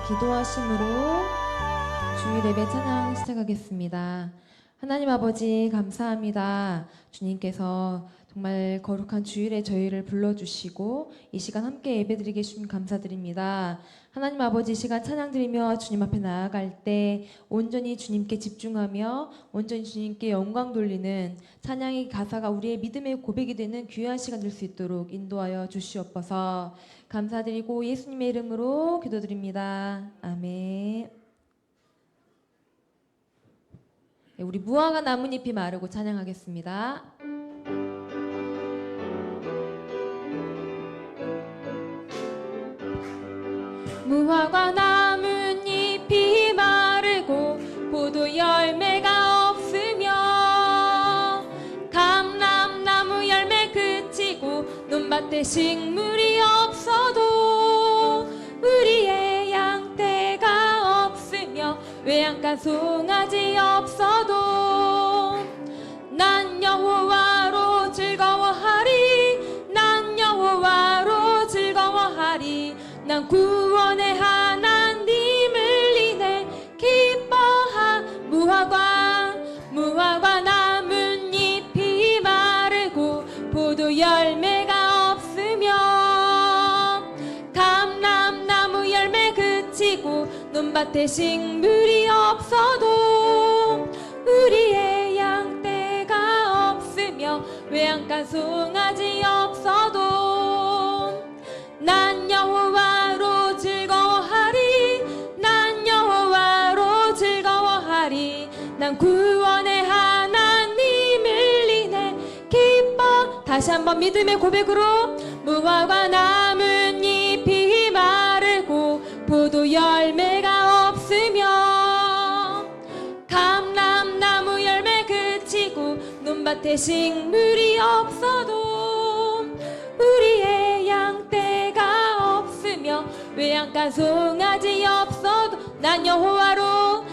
기도하심으로 주일 예배 찬양 시작하겠습니다. 하나님 아버지 감사합니다. 주님께서 정말 거룩한 주일에 저희를 불러주시고 이 시간 함께 예배드리게 해주신 감사드립니다. 하나님 아버지, 이 시간 찬양드리며 주님 앞에 나아갈 때 온전히 주님께 집중하며 온전히 주님께 영광 돌리는 찬양의 가사가 우리의 믿음의 고백이 되는 귀한 시간 될 수 있도록 인도하여 주시옵소서. 감사드리고 예수님의 이름으로 기도드립니다. 아멘. 우리 무화과 나뭇잎이 마르고 찬양하겠습니다. 무화과 나뭇잎이 마르고 포도 열매가 없으며 감람나무 열매 그치고 논밭에 식물이 없어도 우리의 양떼가 없으며 외양간 송아지 없어도 난 여호와로 즐거워하리, 난 여호와로 즐거워하리. 난 구원의 하나님을 인해 기뻐한 무화과 나뭇잎이 마르고 포도 열매가 없으며 감람나무 열매 그치고 논밭에 식물이 없어도 우리의 양떼가 없으며 외양간 송아지 없어도 난 여호와로 즐거워하리, 난 여호와로 즐거워하리. 난 구원의 하나님을 인해 기뻐. 다시 한번 믿음의 고백으로 무화과 나뭇잎이 마르고 포도 열매가 없으며 감람나무 열매 그치고 논밭에 식물이 없어도 우리의 양떼가 없으며 외양간 송아지 없어도 난 여호와로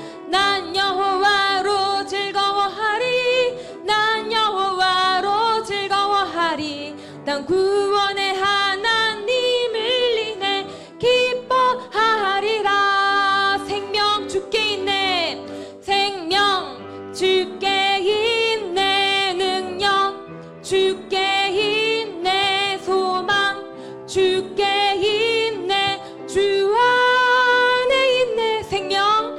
즐거워하리, 난 여호와로 즐거워하리. 난 구원의 하나님을 인해 기뻐하리라. 생명 주께 있네, 생명 주께 있네, 능력 주께 있네, 소망 주께 있네, 주 안에 있네. 생명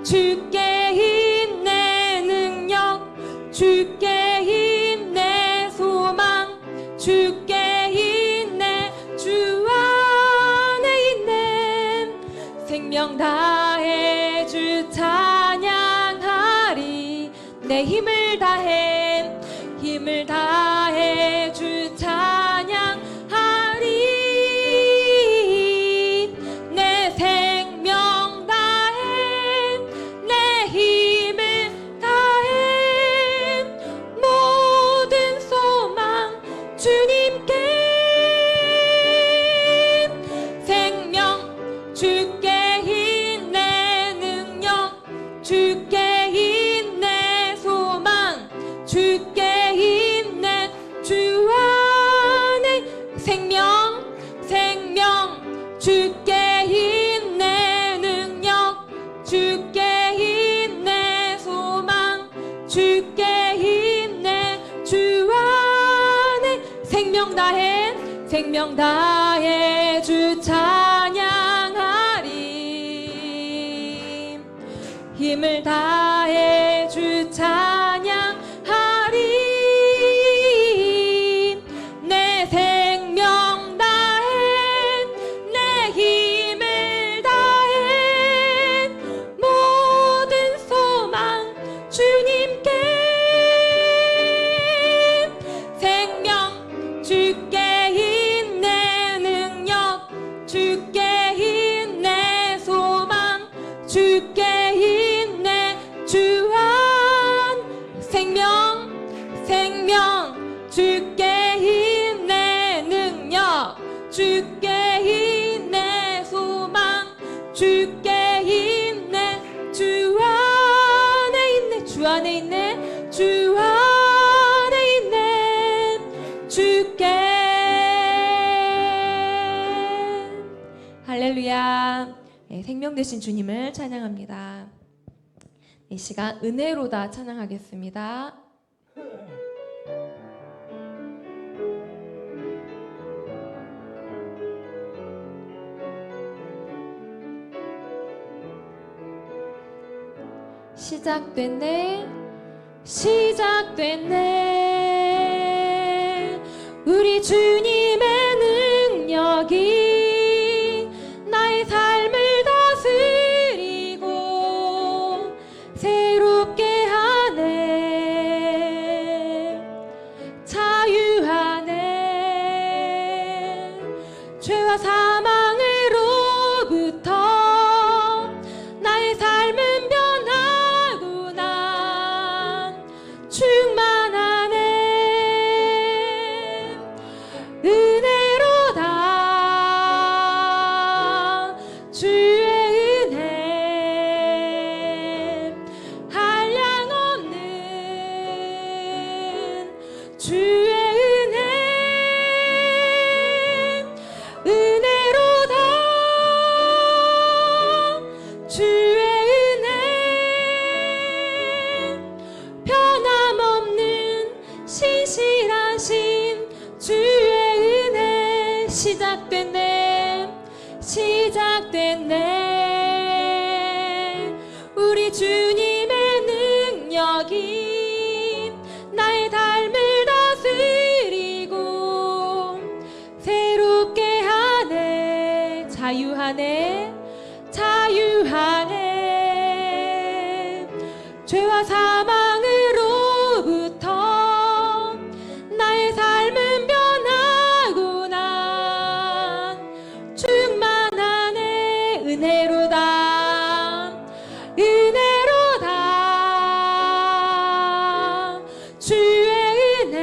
주께 있네, 능력 주께 있네, 소망 주께 있네, 주 안에 있네. 생명 다해 주 찬양하리, 내 힘을 다해 주 찬양하리. 내 생명 다해 내 힘을 다해 모든 소망 주님께. 생명 주께 있네, 능력 주께 있네, 소망 주께 있네, 주 안에. 생명 주께 있네, 능력 주께 있네, 소망 주께 있네, 주 안에. 생명 다해 주 찬양하리, 힘을 다해 주 찬양하리. 내 생명 다해 내 힘을 다해 모든 소망 주님께. 생명 주께 있네, 능력 주께 있네, 소망 주께 있네, 주 안. 생명 주께 있네, 능력 주께 있네, 소망 주께 있네, 주 안에 있네, 주 안에 있네, 주 안에 있네, 주께. 할렐루야. 네, 생명 되신 주님을 찬양합니다. 이 시간 은혜로다 찬양하겠습니다. 시작됐네, 시작됐네. 우리 주님의 능력이 나의 삶을 다스리고 새롭게 하네. 자유하네. 죄와 사망으로부터 나의 삶은 변하고 난 충만하네. 은혜로다 주의 은혜, 한량없는 주의 은혜. 은혜로다 주의 은혜, 변함없는 신실하신 주의 은혜. 시작됐네, 시작됐네. 우리 주님의 능력이 나의 삶을 다스리고 새롭게 하네. 자유하네, 자유하네. 죄와 사망으로부터 나의 삶은 변하고 난 충만하네. 은혜로다, 은혜로다 주의 은혜,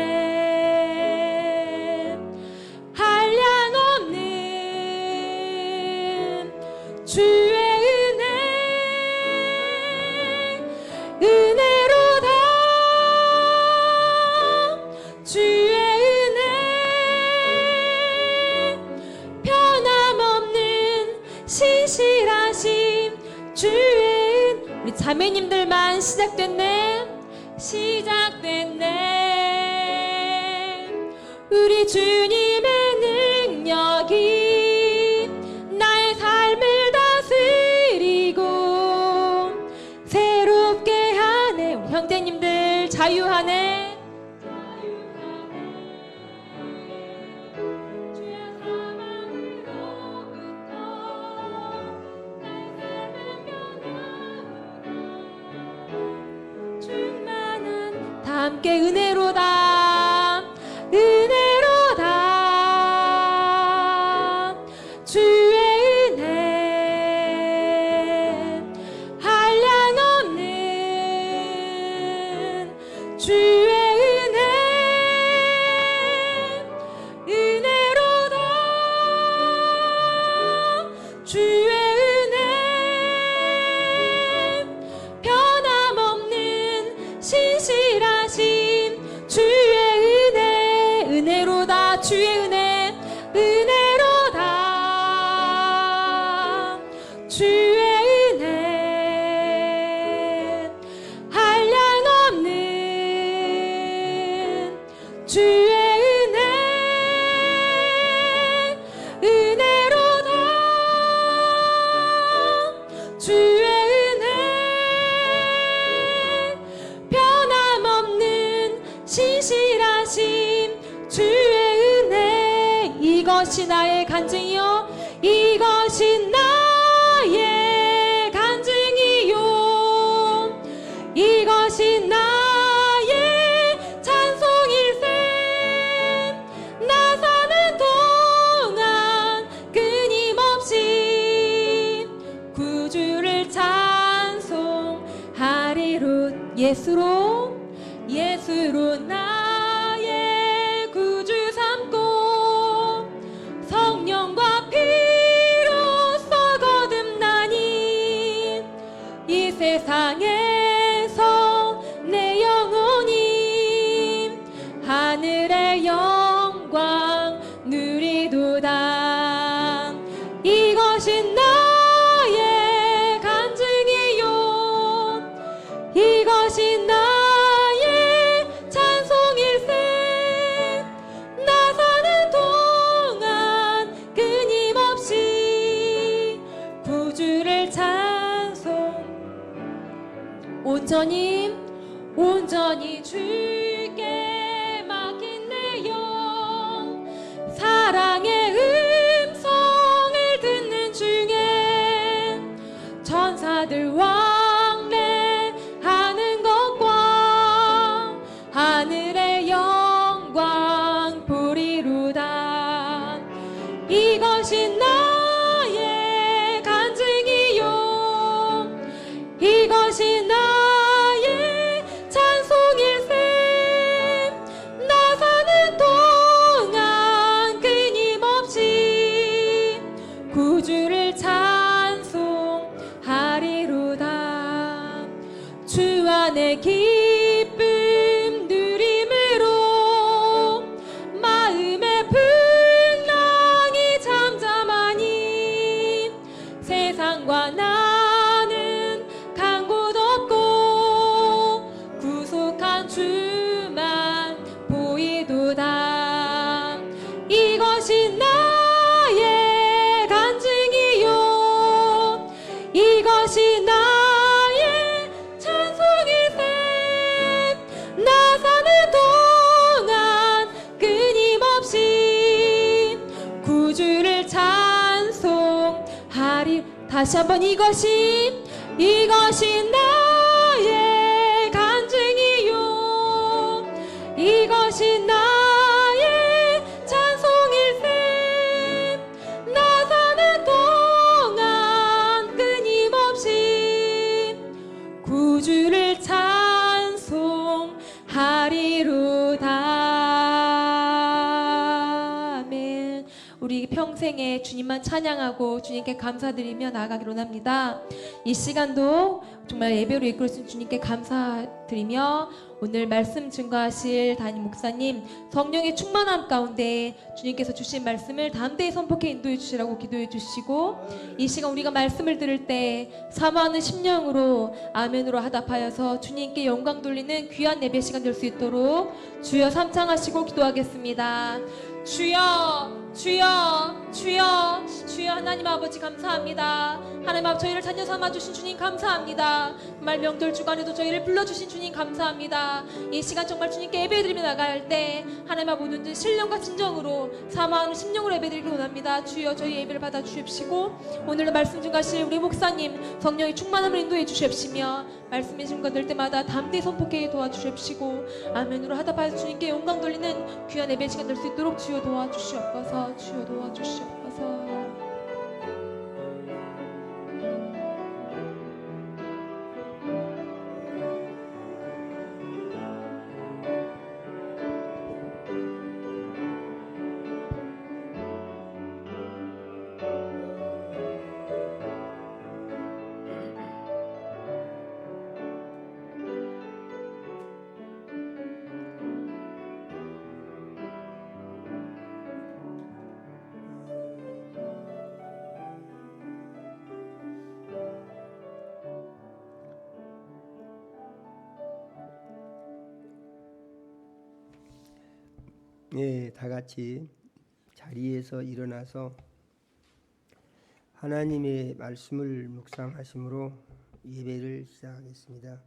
한량없는 주의 은혜. 은혜로다 주의 은혜, 변함없는 신실하신 주의 은혜. 우리 자매님들만 시작됐네, 시작됐네. 우리 주님의 능력이 나의 삶을 다스리고 새롭게 하네. 우리 형제님들 자유하네. 충만한 다 함께 은혜로다, 은혜로다 주의 은혜, 한량없는 주의 은혜. 은혜로다 주의 은혜, 변함없는 신실하신 주의 은혜. 은혜로다 주의 은혜, 은혜로다 주의 은혜, 한량없는 주의 은혜. 은혜로다 주의 은혜, 변함없는 신실하신 주의 은혜. 이것이 나의 간증이요, 이것이 나의 간증이요, 이것이 나의 찬송일세. 나 사는 동안 끊임없이 구주를 찬송하리로. 예수로, 예수로 나의 구주 삼고 성령과 피로써 거듭나니 이 세상에서 내 영혼이 하늘의 영광 누리도다. 이것 이것이 나의 간증이요 이것이 나의 찬송일세 나 사는 동안 끊임없이 구주를 찬송 온전히 주께 맡긴 내 영 사랑의 음성을 듣는 중에 천사들 왕래하는 것과 하늘의 영광 보리로다 이것이 나의 간증이요 이것이 나의 찬송일세 나 사는 동안 끊임없이 구주를 찬송하리로다 주 안에 기쁨 누림으로 마음의 풍랑이 잠잠하니 세상과 나는 간 곳 없고 구속한 주만 보이도다 이것이 나의 간증이요 이것이 나의 찬송일세 나 사는 동안 끊임없이 구주를 찬송하리 다시 한번 이것이 나의 간증이요 이것이 나의 찬송일세 나 사는 동안 끊임없이 구주를 찬송하리로다 아멘 우리 평생에 주님만 찬양하고 주님께 감사드리며 나아가기로 합니다. 이 시간도 정말 예배로 이끌어주신 주님께 감사드리며 오늘 말씀 증거하실 담임 목사님 성령의 충만함 가운데 주님께서 주신 말씀을 담대히 선포해 인도해 주시라고 기도해 주시고 이 시간 우리가 말씀을 들을 때 사모하는 심령으로 아멘으로 하답하여서 주님께 영광 돌리는 귀한 예배 시간 될 수 있도록 주여 삼창하시고 기도하겠습니다. 주여 주여 주여 주여 하나님 아버지 감사합니다. 하나님 아버지 저희를 자녀 삼아주신 주님 감사합니다. 정말 명절 주간에도 저희를 불러주신 주님 감사합니다. 이 시간 정말 주님께 예배드리며 나갈 때 하나님 아버지 모든 신령과 진정으로 사모하는 심령으로 예배드리기 원합니다. 주여 저희 예배를 받아 주십시고 오늘도 말씀 증가하실 우리 목사님 성령의 충만함을 인도해 주십시며 말씀의 순간 될 때마다 담대히 선포하게 도와주십시고 아멘으로 하답하여 주님께 영광 돌리는 귀한 예배 시간 될 수 있도록 주여 도와주시옵소서. 주여 도와주시옵소서. 예, 다 같이 자리에서 일어나서 하나님의 말씀을 묵상하심으로 예배를 시작하겠습니다.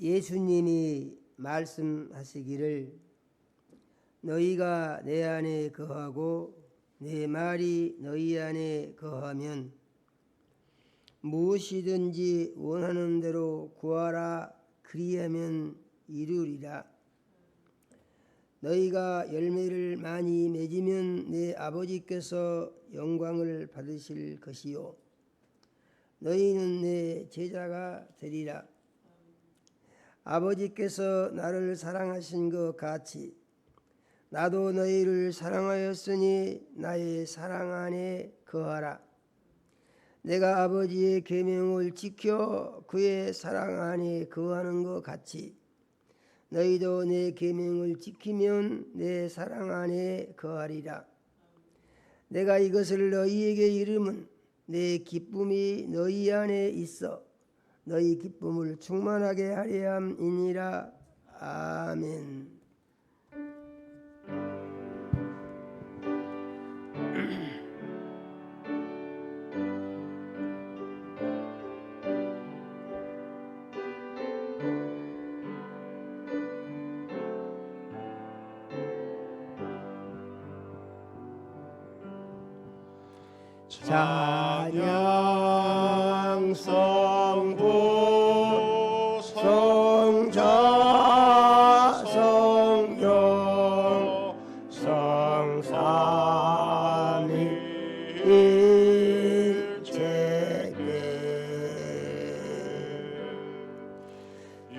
예수님이 말씀하시기를 너희가 내 안에 거하고 내 말이 너희 안에 거하면 무엇이든지 원하는 대로 구하라 그리하면 이루리라. 너희가 열매를 많이 맺으면 내 아버지께서 영광을 받으실 것이요 너희는 내 제자가 되리라. 아버지께서 나를 사랑하신 것 같이 나도 너희를 사랑하였으니 나의 사랑 안에 거하라. 내가 아버지의 계명을 지켜 그의 사랑 안에 거하는 것 같이 너희도 내 계명을 지키면 내 사랑 안에 거하리라. 내가 이것을 너희에게 이름은 내 기쁨이 너희 안에 있어 너희 기쁨을 충만하게 하려 함이니라. 아멘. 찬양 성부 성자 성령 성삼위일체께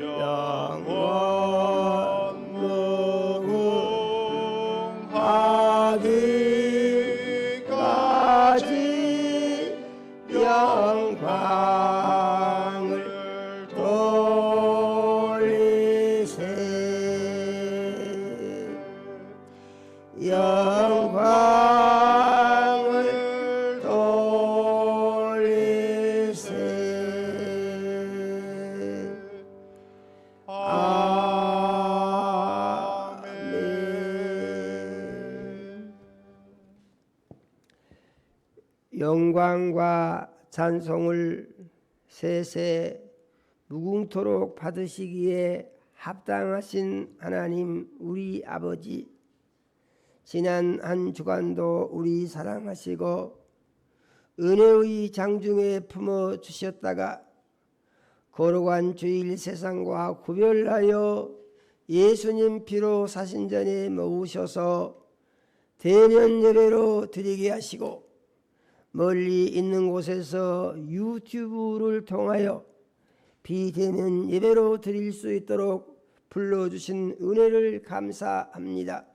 영원 무궁하기까지 영광을 돌리세. 영광을 돌리세. 아멘. 영광과 찬송을 세세 무궁토록 받으시기에 합당하신 하나님 우리 아버지, 지난 한 주간도 우리 사랑하시고 은혜의 장중에 품어 주셨다가 거룩한 주일 세상과 구별하여 예수님 피로 사신전에 모으셔서 대면 예배로 드리게 하시고 멀리 있는 곳에서 유튜브를 통하여 비대면 예배로 드릴 수 있도록 불러주신 은혜를 감사합니다.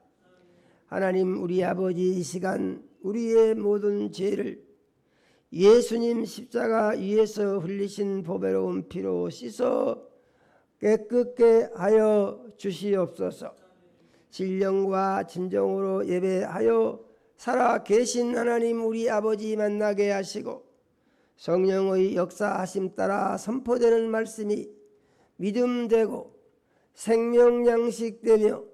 하나님 우리 아버지, 이 시간 우리의 모든 죄를 예수님 십자가 위에서 흘리신 보배로운 피로 씻어 깨끗게 하여 주시옵소서. 진령과 진정으로 예배하여 살아 계신 하나님 우리 아버지 만나게 하시고 성령의 역사하심 따라 선포되는 말씀이 믿음되고 생명양식되며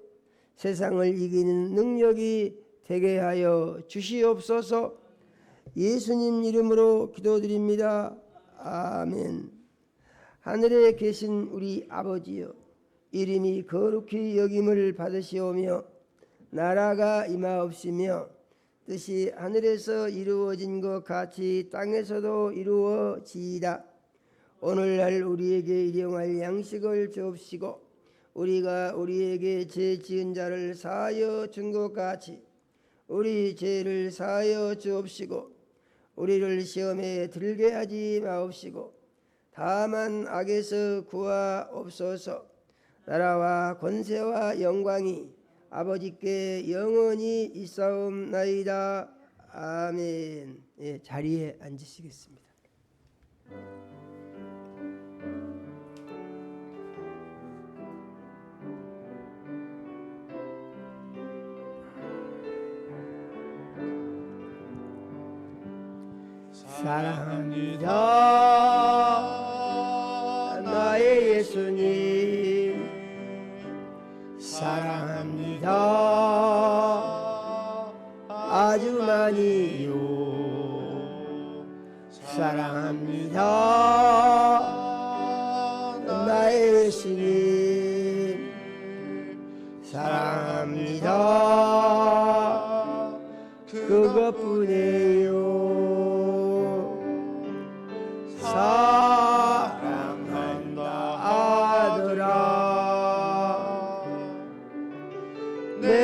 세상을 이기는 능력이 되게 하여 주시옵소서. 예수님 이름으로 기도드립니다. 아멘. 하늘에 계신 우리 아버지여, 이름이 거룩히 여김을 받으시오며 나라가 임하옵시며 뜻이 하늘에서 이루어진 것 같이 땅에서도 이루어지이다. 오늘날 우리에게 일용할 양식을 주옵시고 우리가 우리에게 죄 지은 자를 사하여 준 것 같이 우리 죄를 사하여 주옵시고 우리를 시험에 들게 하지 마옵시고 다만 악에서 구하옵소서. 나라와 권세와 영광이 아버지께 영원히 있사옵나이다. 아멘. 예, 자리에 앉으시겠습니다. 사랑합니다 나의 예수님, 사랑합니다 아주 많이요. 사랑합니다 나의 예수님, 사랑합니다 그것뿐이에요. 사랑한다 아들아, 내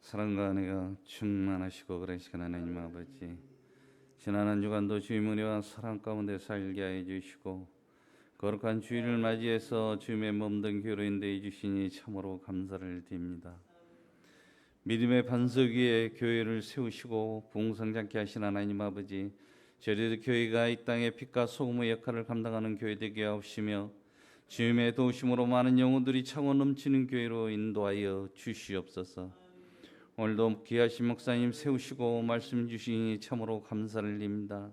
사랑과 은혜가 충만하시고 그러시간 하나님 아버지, 지난 한 주간도 주의 은혜와 사랑 가운데 살게 하여 주시고 거룩한 주일을 맞이해서 주님의 몸된 교로인데 해주시니 참으로 감사를 드립니다. 믿음의 반석 위에 교회를 세우시고 부흥성장케 하신 하나님 아버지, 저희들 교회가 이 땅의 빛과 소금의 역할을 감당하는 교회 되게 하옵시며 주님의 도우심으로 많은 영혼들이 차고 넘치는 교회로 인도하여 주시옵소서. 오늘도 귀하신 목사님 세우시고 말씀 주시니 참으로 감사를 드립니다.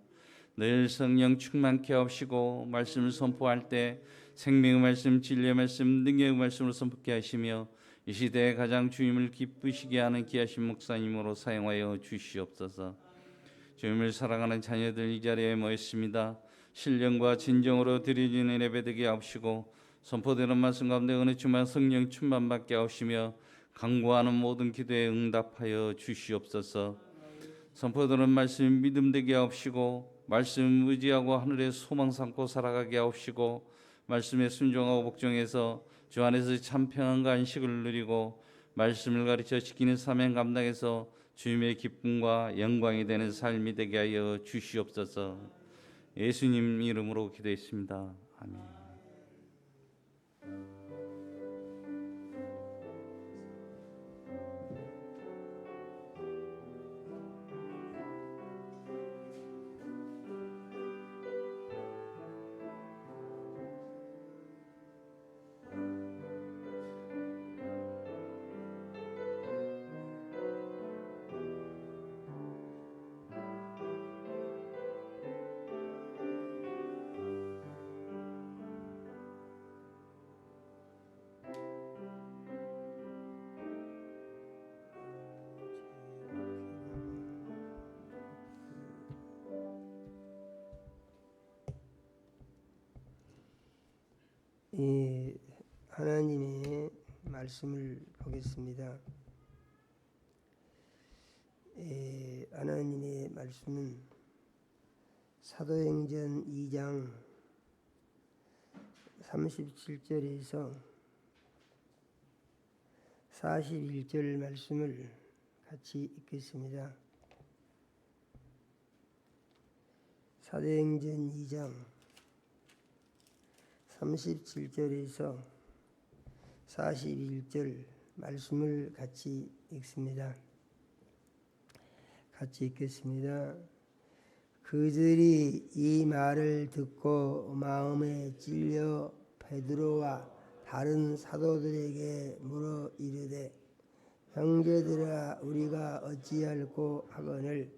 늘 성령 충만케 하시고 말씀을 선포할 때 생명의 말씀, 진리의 말씀, 능력의 말씀으로 선포케 하시며 이 시대에 가장 주님을 기쁘시게 하는 귀하신 목사님으로 사용하여 주시옵소서. 주님을 사랑하는 자녀들 이 자리에 모였습니다. 신령과 진정으로 드려지는 예배 되게 하옵시고 선포되는 말씀 가운데 어느 주만 성령 충만받게 하옵시며 간구하는 모든 기도에 응답하여 주시옵소서. 선포되는 말씀 믿음 되게 하옵시고 말씀 의지하고 하늘에 소망 삼고 살아가게 하옵시고 말씀에 순종하고 복종해서 주 안에서 참 평안과 안식을 누리고 말씀을 가르쳐 지키는 사명 감당해서 주님의 기쁨과 영광이 되는 삶이 되게 하여 주시옵소서. 예수님 이름으로 기도했습니다. 아멘. 하나님의 말씀을 보겠습니다. 하나님의 말씀은 사도행전 2장 37절에서 41절 말씀을 같이 읽겠습니다. 사도행전 2장 37절에서 41절 말씀을 같이 읽습니다. 같이 읽겠습니다. 그들이 이 말을 듣고 마음에 찔려 베드로와 다른 사도들에게 물어 이르되 형제들아 우리가 어찌할꼬 하거늘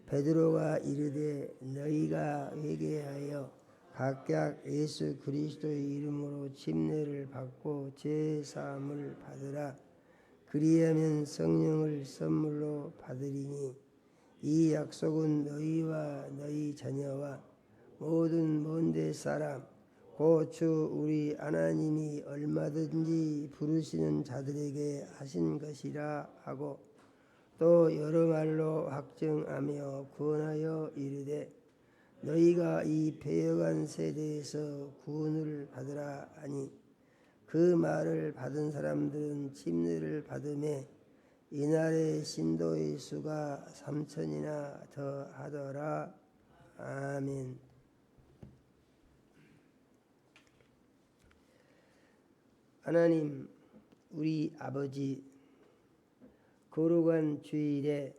베드로가 이르되 너희가 회개하여 각각 예수 그리스도의 이름으로 침례를 받고 죄 사함을 받으라. 그리하면 성령을 선물로 받으리니 이 약속은 너희와 너희 자녀와 모든 먼데 사람 곧 주 우리 하나님이 얼마든지 부르시는 자들에게 하신 것이라 하고 또 여러 말로 확정하며 구원하여 이르되 너희가 이 패역한 세대에서 구원을 받으라 하니 그 말을 받은 사람들은 침례를 받음에 이날의 신도의 수가 3,000이나 더 하더라. 아멘. 하나님 우리 아버지, 거룩한 주일에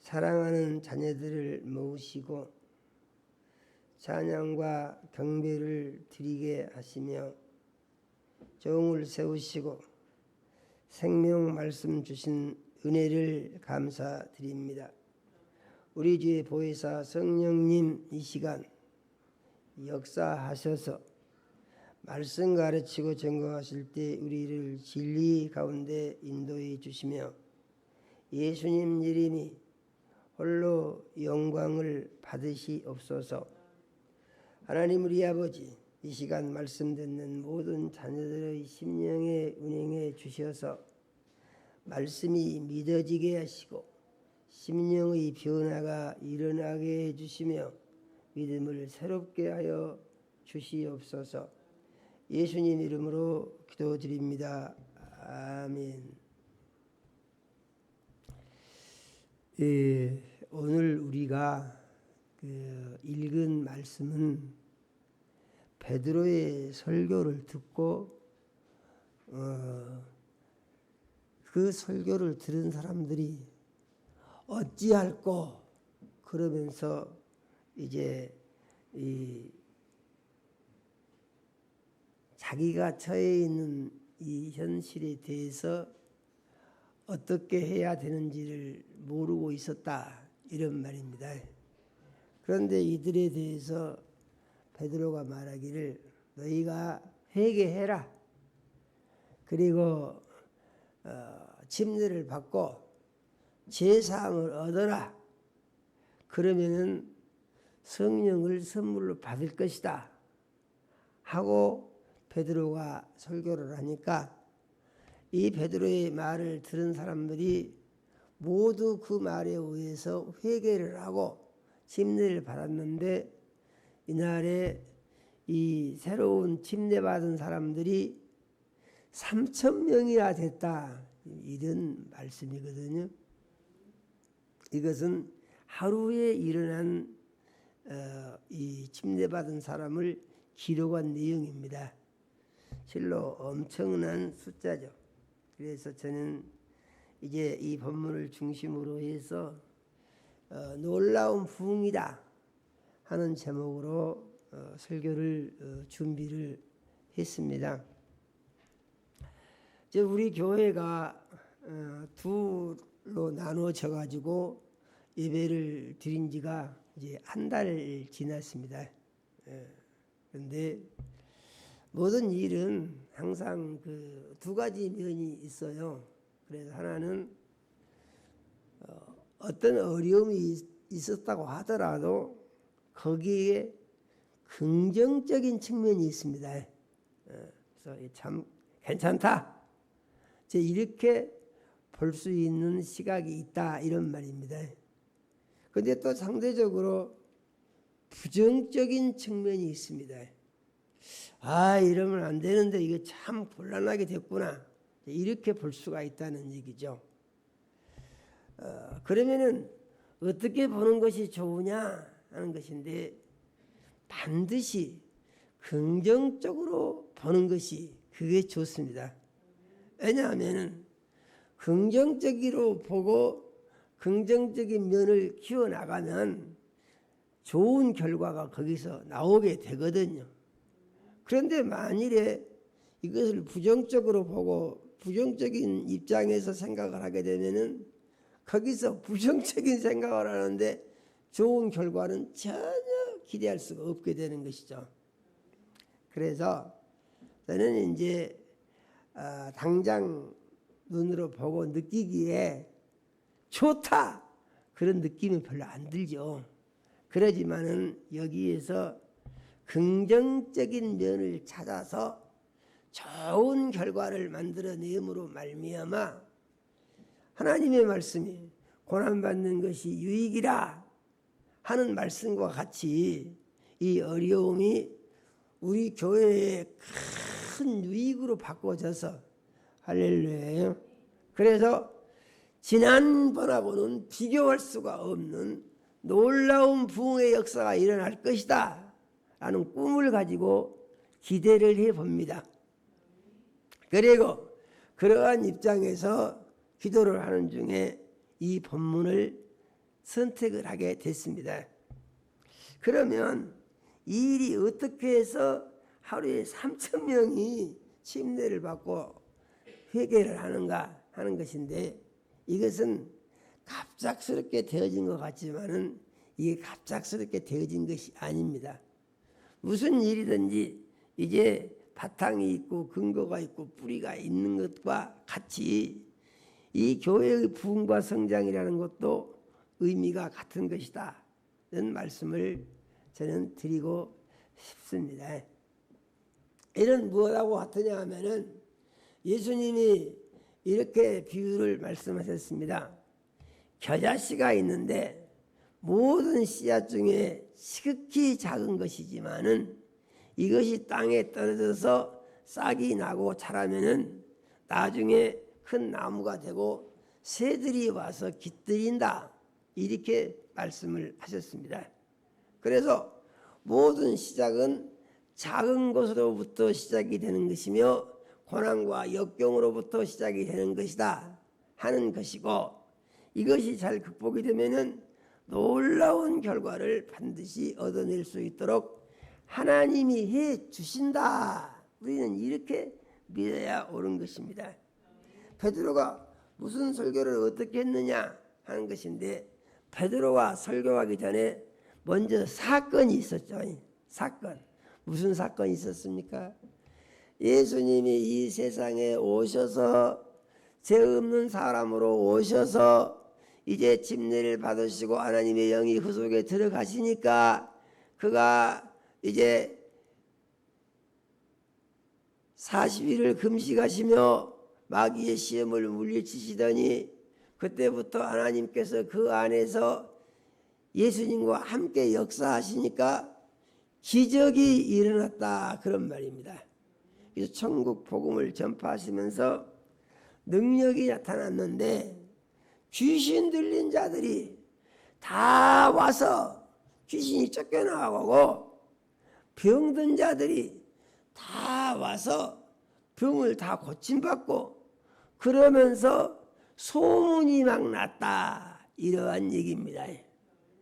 사랑하는 자녀들을 모으시고 찬양과 경배를 드리게 하시며 종을 세우시고 생명 말씀 주신 은혜를 감사드립니다. 우리 주의 보혜사 성령님 이 시간 역사하셔서 말씀 가르치고 증거하실 때 우리를 진리 가운데 인도해 주시며 예수님 이름이 홀로 영광을 받으시옵소서. 하나님 우리 아버지, 이 시간 말씀 듣는 모든 자녀들의 심령에 운행해 주셔서 말씀이 믿어지게 하시고 심령의 변화가 일어나게 해주시며 믿음을 새롭게 하여 주시옵소서. 예수님 이름으로 기도드립니다. 아멘. 오늘 우리가 읽은 말씀은 베드로의 설교를 듣고 그 설교를 들은 사람들이 어찌할꼬 그러면서 이제 자기가 처해 있는 이 현실에 대해서 어떻게 해야 되는지를 모르고 있었다 이런 말입니다. 그런데 이들에 대해서 베드로가 말하기를 너희가 회개해라. 그리고 침례를 받고 제사함을 얻어라. 그러면은 성령을 선물로 받을 것이다 하고 베드로가 설교를 하니까 이 베드로의 말을 들은 사람들이 모두 그 말에 의해서 회개를 하고 침례를 받았는데 이날에 이 새로운 침례받은 사람들이 3,000명이나 됐다 이런 말씀이거든요. 이것은 하루에 일어난 이 침례받은 사람을 기록한 내용입니다. 실로 엄청난 숫자죠. 그래서 저는 이제 이 본문을 중심으로 해서 놀라운 부흥이다 하는 제목으로 설교를 준비를 했습니다. 이제 우리 교회가 둘로 나누어져 가지고 예배를 드린 지가 이제 한 달 지났습니다. 그런데 모든 일은 항상 두 가지 면이 있어요. 그래서 하나는 어떤 어려움이 있었다고 하더라도 거기에 긍정적인 측면이 있습니다. 그래서 참 괜찮다. 이렇게 볼 수 있는 시각이 있다 이런 말입니다. 그런데 또 상대적으로 부정적인 측면이 있습니다. 이러면 안 되는데 이거 참 곤란하게 됐구나. 이렇게 볼 수가 있다는 얘기죠. 그러면은 어떻게 보는 것이 좋으냐 하는 것인데 반드시 긍정적으로 보는 것이 그게 좋습니다. 왜냐하면 긍정적으로 보고 긍정적인 면을 키워나가면 좋은 결과가 거기서 나오게 되거든요. 그런데 만일에 이것을 부정적으로 보고 부정적인 입장에서 생각을 하게 되면은 거기서 부정적인 생각을 하는데 좋은 결과는 전혀 기대할 수가 없게 되는 것이죠. 그래서 저는 이제 당장 눈으로 보고 느끼기에 좋다 그런 느낌이 별로 안 들죠. 그러지만은 여기에서 긍정적인 면을 찾아서 좋은 결과를 만들어내므로 말미암아 하나님의 말씀이 고난받는 것이 유익이라 하는 말씀과 같이 이 어려움이 우리 교회의 큰 유익으로 바꿔져서 할렐루야예요. 그래서 지난번하고는 비교할 수가 없는 놀라운 부흥의 역사가 일어날 것이다 라는 꿈을 가지고 기대를 해봅니다. 그리고 그러한 입장에서 기도를 하는 중에 이 본문을 선택을 하게 됐습니다. 그러면 이 일이 어떻게 해서 하루에 3,000명이 침례를 받고 회개를 하는가 하는 것인데 이것은 갑작스럽게 되어진 것 같지만은 이게 갑작스럽게 되어진 것이 아닙니다. 무슨 일이든지 이제 바탕이 있고 근거가 있고 뿌리가 있는 것과 같이 이 교회의 부흥과 성장이라는 것도 의미가 같은 것이다. 이런 말씀을 저는 드리고 싶습니다. 이는 무엇하고 같으냐 하면은 예수님이 이렇게 비유를 말씀하셨습니다. 겨자씨가 있는데 모든 씨앗 중에 지극히 작은 것이지만은 이것이 땅에 떨어져서 싹이 나고 자라면은 나중에 큰 나무가 되고 새들이 와서 깃들인다 이렇게 말씀을 하셨습니다. 그래서 모든 시작은 작은 것으로부터 시작이 되는 것이며 고난과 역경으로부터 시작이 되는 것이다 하는 것이고, 이것이 잘 극복이 되면은 놀라운 결과를 반드시 얻어낼 수 있도록 하나님이 해 주신다. 우리는 이렇게 믿어야 옳은 것입니다. 베드로가 무슨 설교를 어떻게 했느냐 하는 것인데, 베드로가 설교하기 전에 먼저 사건이 있었죠. 사건. 무슨 사건이 있었습니까? 예수님이 이 세상에 오셔서 죄 없는 사람으로 오셔서 이제 침례를 받으시고 하나님의 영이 그 속에 들어가시니까 그가 이제 40일을 금식하시며 마귀의 시험을 물리치시더니, 그때부터 하나님께서 그 안에서 예수님과 함께 역사하시니까 기적이 일어났다, 그런 말입니다. 그래서 천국 복음을 전파하시면서 능력이 나타났는데 귀신 들린 자들이 다 와서 귀신이 쫓겨나가고, 병든 자들이 다 와서 병을 다 고침받고, 그러면서 소문이 막 났다, 이러한 얘기입니다.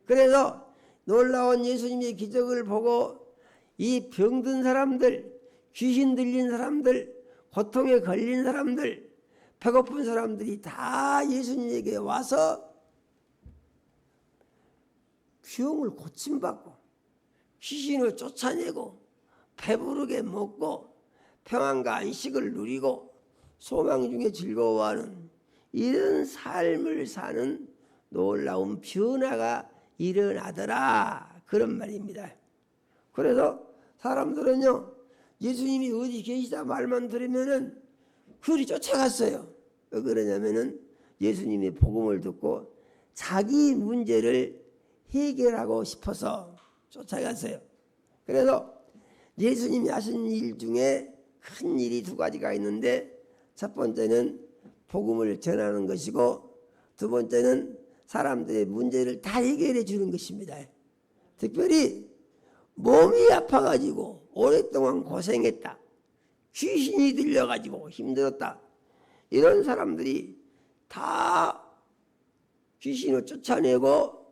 그래서 놀라운 예수님의 기적을 보고 이 병든 사람들, 귀신 들린 사람들, 고통에 걸린 사람들, 배고픈 사람들이 다 예수님에게 와서 병을 고침받고 귀신을 쫓아내고 배부르게 먹고 평안과 안식을 누리고 소망 중에 즐거워하는 이런 삶을 사는 놀라운 변화가 일어나더라, 그런 말입니다. 그래서 사람들은요, 예수님이 어디 계시다 말만 들으면은 그리 쫓아갔어요. 왜 그러냐면은 예수님의 복음을 듣고 자기 문제를 해결하고 싶어서 쫓아갔어요. 그래서 예수님이 하신 일 중에 큰 일이 두 가지가 있는데, 첫 번째는 복음을 전하는 것이고, 두 번째는 사람들의 문제를 다 해결해 주는 것입니다. 특별히 몸이 아파가지고 오랫동안 고생했다, 귀신이 들려가지고 힘들었다, 이런 사람들이 다 귀신을 쫓아내고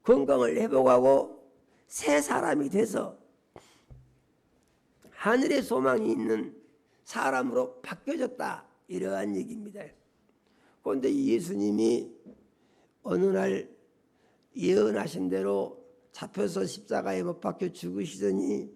건강을 회복하고 새 사람이 돼서 하늘의 소망이 있는 사람으로 바뀌어졌다, 이러한 얘기입니다. 그런데 예수님이 어느 날 예언하신 대로 잡혀서 십자가에 못 박혀 죽으시더니,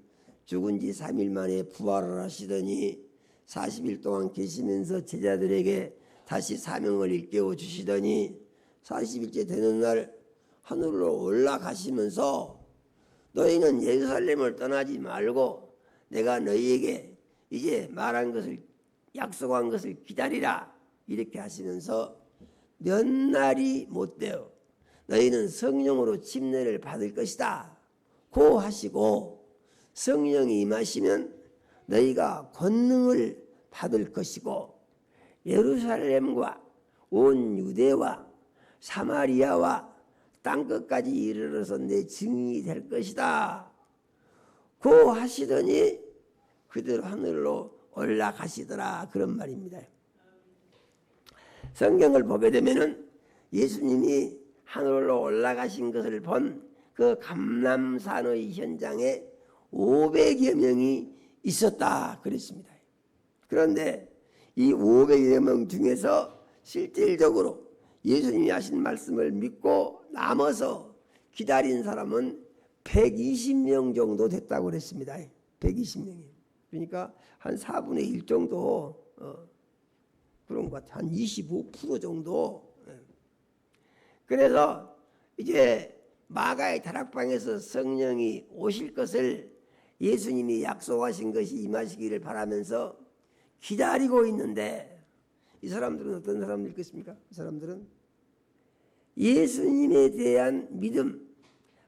죽은 지 3일 만에 부활을 하시더니 40일 동안 계시면서 제자들에게 다시 사명을 일깨워 주시더니 40일째 되는 날 하늘로 올라가시면서 너희는 예루살렘을 떠나지 말고 내가 너희에게 이제 말한 것을, 약속한 것을 기다리라, 이렇게 하시면서 몇 날이 못 되어 너희는 성령으로 침례를 받을 것이다 고 하시고, 성령이 임하시면 너희가 권능을 받을 것이고 예루살렘과 온 유대와 사마리아와 땅끝까지 이르러서 내 증인이 될 것이다 고 하시더니 그대로 하늘로 올라가시더라, 그런 말입니다. 성경을 보게 되면은 예수님이 하늘로 올라가신 것을 본 그 감람산의 현장에 500여 명이 있었다, 그랬습니다. 그런데 이 500여 명 중에서 실질적으로 예수님이 하신 말씀을 믿고 남아서 기다린 사람은 120명 정도 됐다고 그랬습니다. 120명이. 그러니까 한 4분의 1 정도 그런 것 같아요. 한 25% 정도. 그래서 이제 마가의 다락방에서 성령이 오실 것을 예수님이 약속하신 것이 임하시기를 바라면서 기다리고 있는데, 이 사람들은 어떤 사람들 있겠습니까? 이 사람들은 예수님에 대한 믿음,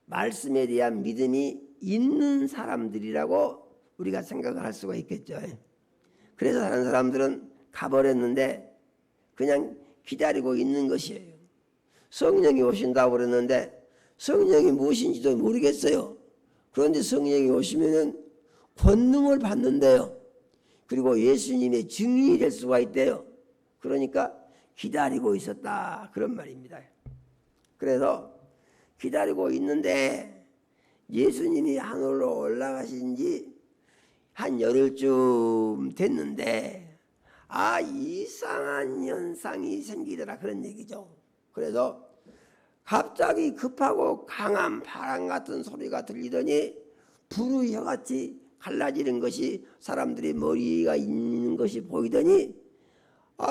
말씀에 대한 믿음이 있는 사람들이라고 우리가 생각을 할 수가 있겠죠. 그래서 다른 사람들은 가버렸는데 그냥 기다리고 있는 것이에요. 성령이 오신다고 그러는데 성령이 무엇인지도 모르겠어요. 그런데 성령이 오시면은 권능을 받는데요. 그리고 예수님의 증인이 될 수가 있대요. 그러니까 기다리고 있었다 그런 말입니다. 그래서 기다리고 있는데 예수님이 하늘로 올라가신 지 한 열흘쯤 됐는데 이상한 현상이 생기더라 그런 얘기죠. 그래서 갑자기 급하고 강한 바람 같은 소리가 들리더니 불의 혀같이 갈라지는 것이 사람들의 머리가 있는 것이 보이더니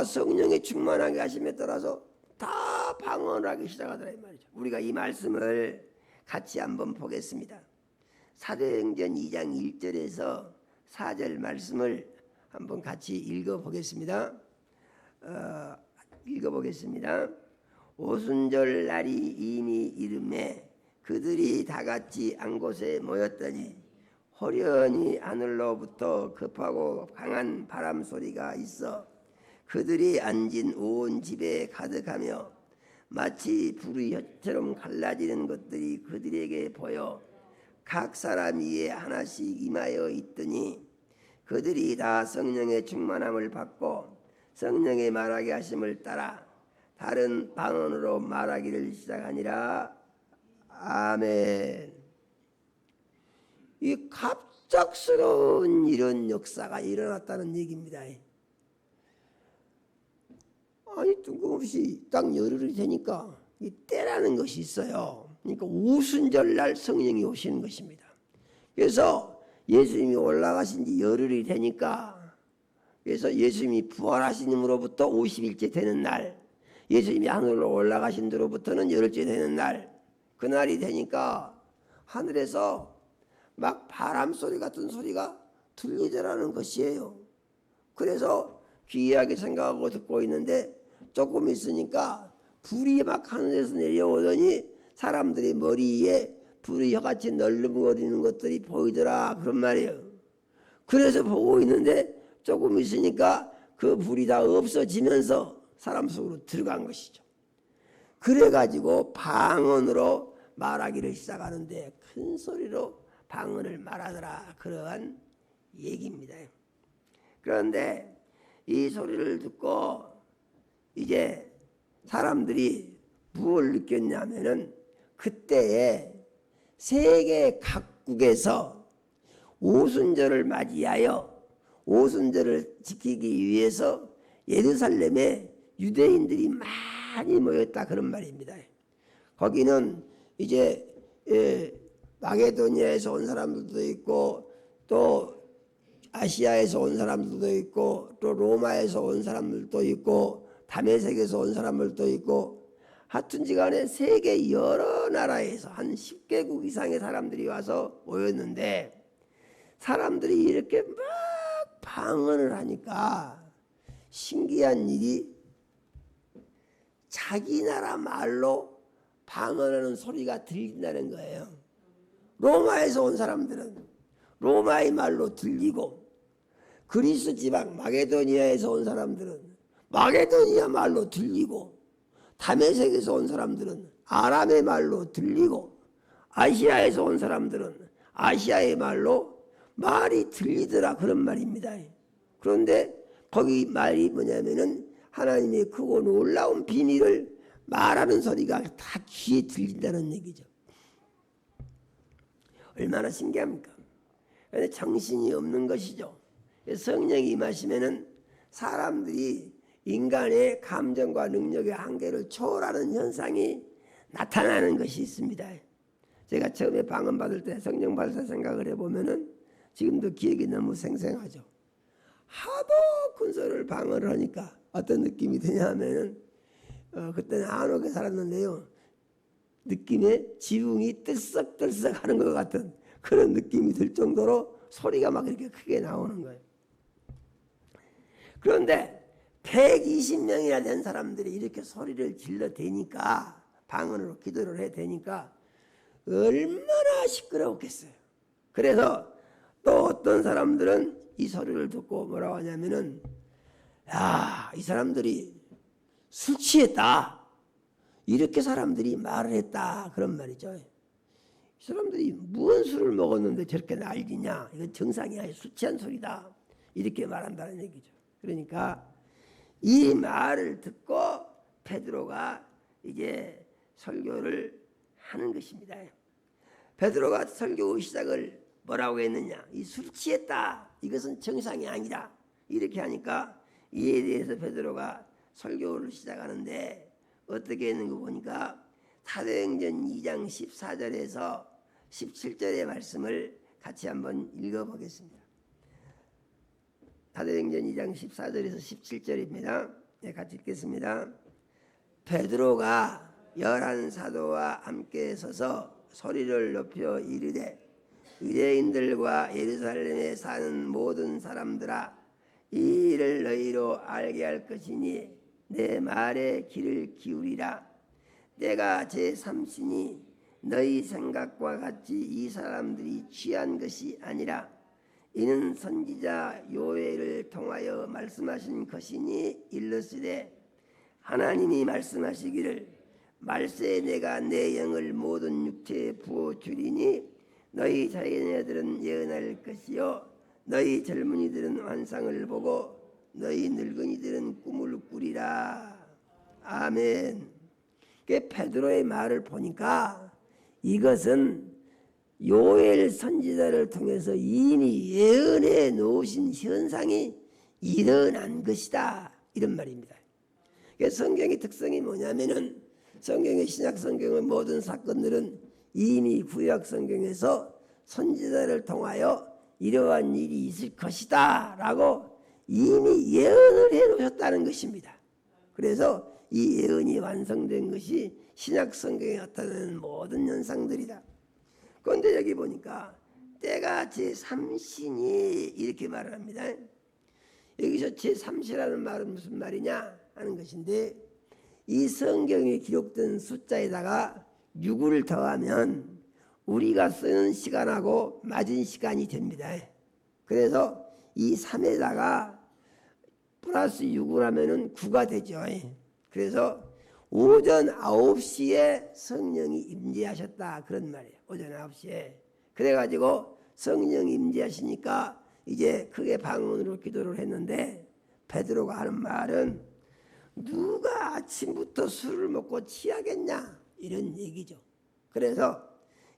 성령의 충만하게 하심에 따라서 다 방언을 하기 시작하더라 이 말이죠. 우리가 이 말씀을 같이 한번 보겠습니다. 사도행전 2장 1절에서 4절 말씀을 한번 같이 읽어보겠습니다. 읽어보겠습니다. 오순절 날이 이미 이름에 그들이 다 같이 한 곳에 모였더니 호련히 하늘로부터 급하고 강한 바람 소리가 있어 그들이 앉은 온 집에 가득하며 마치 불의 혀처럼 갈라지는 것들이 그들에게 보여 각 사람 위에 하나씩 임하여 있더니 그들이 다 성령의 충만함을 받고 성령의 말하게 하심을 따라 다른 방언으로 말하기를 시작하니라. 아멘. 이 갑작스러운 이런 역사가 일어났다는 얘기입니다. 뜬금없이 딱 열흘이 되니까 이 때라는 것이 있어요. 그러니까 오순절날 성령이 오시는 것입니다. 그래서 예수님이 올라가신 지 열흘이 되니까 그래서 예수님이 부활하신 후로부터 50일째 되는 날 예수님이 하늘로 올라가신 뒤로부터는 열흘째 되는 날 그날이 되니까 하늘에서 막 바람 소리 같은 소리가 들리더라는 것이에요. 그래서 기이하게 생각하고 듣고 있는데 조금 있으니까 불이 막 하늘에서 내려오더니 사람들의 머리에 불이 혀같이 널름거리는 것들이 보이더라 그런 말이에요. 그래서 보고 있는데 조금 있으니까 그 불이 다 없어지면서 사람 속으로 들어간 것이죠. 그래가지고 방언으로 말하기를 시작하는데 큰 소리로 방언을 말하더라 그러한 얘기입니다. 그런데 이 소리를 듣고 이제 사람들이 무엇을 느꼈냐면은 그때에 세계 각국에서 오순절을 맞이하여 오순절을 지키기 위해서 예루살렘에 유대인들이 많이 모였다 그런 말입니다. 거기는 이제 마게도니아에서 온 사람들도 있고 또 아시아에서 온 사람들도 있고 또 로마에서 온 사람들도 있고 다메섹에서 온 사람들도 있고 하여튼지간에 세계 여러 나라에서 한 10개국 이상의 사람들이 와서 모였는데 사람들이 이렇게 막 방언을 하니까 신기한 일이 자기 나라 말로 방언하는 소리가 들린다는 거예요. 로마에서 온 사람들은 로마의 말로 들리고 그리스 지방 마게도니아에서 온 사람들은 마게도니아 말로 들리고 다메섹에서 온 사람들은 아람의 말로 들리고 아시아에서 온 사람들은 아시아의 말로 말이 들리더라 그런 말입니다. 그런데 거기 말이 뭐냐면은 하나님의 크고 놀라운 비밀을 말하는 소리가 다 귀에 들린다는 얘기죠. 얼마나 신기합니까? 그런데 정신이 없는 것이죠. 성령이 임하시면은 사람들이 인간의 감정과 능력의 한계를 초월하는 현상이 나타나는 것이 있습니다. 제가 처음에 방언 받을 때 성령 받을 때 생각을 해보면은 지금도 기억이 너무 생생하죠. 하도 큰 소리를 방언을 하니까 어떤 느낌이 드냐 하면은 그때는 안옥에 살았는데요. 느낌에 지붕이 들썩들썩 하는 것 같은 그런 느낌이 들 정도로 소리가 막 이렇게 크게 나오는 거예요. 그런데 120명이나 된 사람들이 이렇게 소리를 질러대니까 방언으로 기도를 해대니까 얼마나 시끄러웠겠어요. 그래서 또 어떤 사람들은 이 소리를 듣고 뭐라고 하냐면은 야, 이 사람들이 술 취했다. 이렇게 사람들이 말을 했다 그런 말이죠. 이 사람들이 무슨 술을 먹었는데 저렇게 난리냐, 이건 정상이 아니라 술 취한 소리다, 이렇게 말한다는 얘기죠. 그러니까 이 말을 듣고 베드로가 이제 설교를 하는 것입니다. 베드로가 설교 시작을 뭐라고 했느냐, 이 술 취했다, 이것은 정상이 아니라, 이렇게 하니까 이에 대해서 베드로가 설교를 시작하는데 어떻게 했는가 보니까 사도행전 2장 14절에서 17절의 말씀을 같이 한번 읽어보겠습니다. 사도행전 2장 14절에서 17절입니다. 네, 같이 읽겠습니다. 베드로가 11사도와 함께 서서 소리를 높여 이르되 유대인들과 예루살렘에 사는 모든 사람들아, 이 일을 너희로 알게 할 것이니 내 말에 귀를 기울이라. 때가 제3시니 너희 생각과 같이 이 사람들이 취한 것이 아니라 이는 선지자 요엘을 통하여 말씀하신 것이니 일러스되 하나님이 말씀하시기를 말세에 내가 내 영을 모든 육체에 부어 주리니 너희 자녀들은 예언할 것이요 너희 젊은이들은 환상을 보고 너희 늙은이들은 꿈을 꾸리라. 아멘. 베드로의 말을 보니까 이것은 요엘 선지자를 통해서 이미 예언해 놓으신 현상이 일어난 것이다, 이런 말입니다. 성경의 특성이 뭐냐면은 성경의 신약 성경의 모든 사건들은 이미 구약 성경에서 선지자를 통하여 이러한 일이 있을 것이다 라고 이미 예언을 해 놓으셨다는 것입니다. 그래서 이 예언이 완성된 것이 신약 성경에 나타나는 모든 현상들이다. 그런데 여기 보니까 때가 제3시니 이렇게 말을 합니다. 여기서 제3시라는 말은 무슨 말이냐 하는 것인데, 이 성경에 기록된 숫자에다가 6을 더하면 우리가 쓰는 시간하고 맞은 시간이 됩니다. 그래서 이 3에다가 플러스 6을 하면은 9가 되죠. 그래서 오전 9시에 성령이 임재하셨다, 그런 말이에요. 오전 9시에. 그래가지고 성령이 임재하시니까 이제 크게 방언으로 기도를 했는데, 베드로가 하는 말은 누가 아침부터 술을 먹고 취하겠냐, 이런 얘기죠. 그래서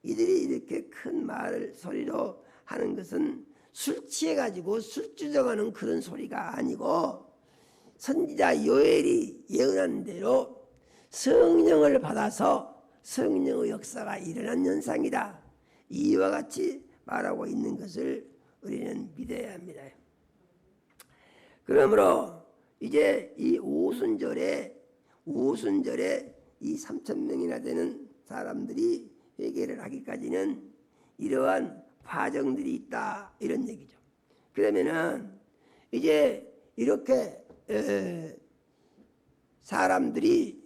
이들이 이렇게 큰 말을 소리로 하는 것은 술 취해가지고 술주정하는 그런 소리가 아니고 선지자 요엘이 예언한 대로 성령을 받아서 성령의 역사가 일어난 현상이다, 이와 같이 말하고 있는 것을 우리는 믿어야 합니다. 그러므로 이제 이 오순절에 이 3,000명이나 되는 사람들이 회개를 하기까지는 이러한 과정들이 있다, 이런 얘기죠. 그러면은 이제 이렇게 사람들이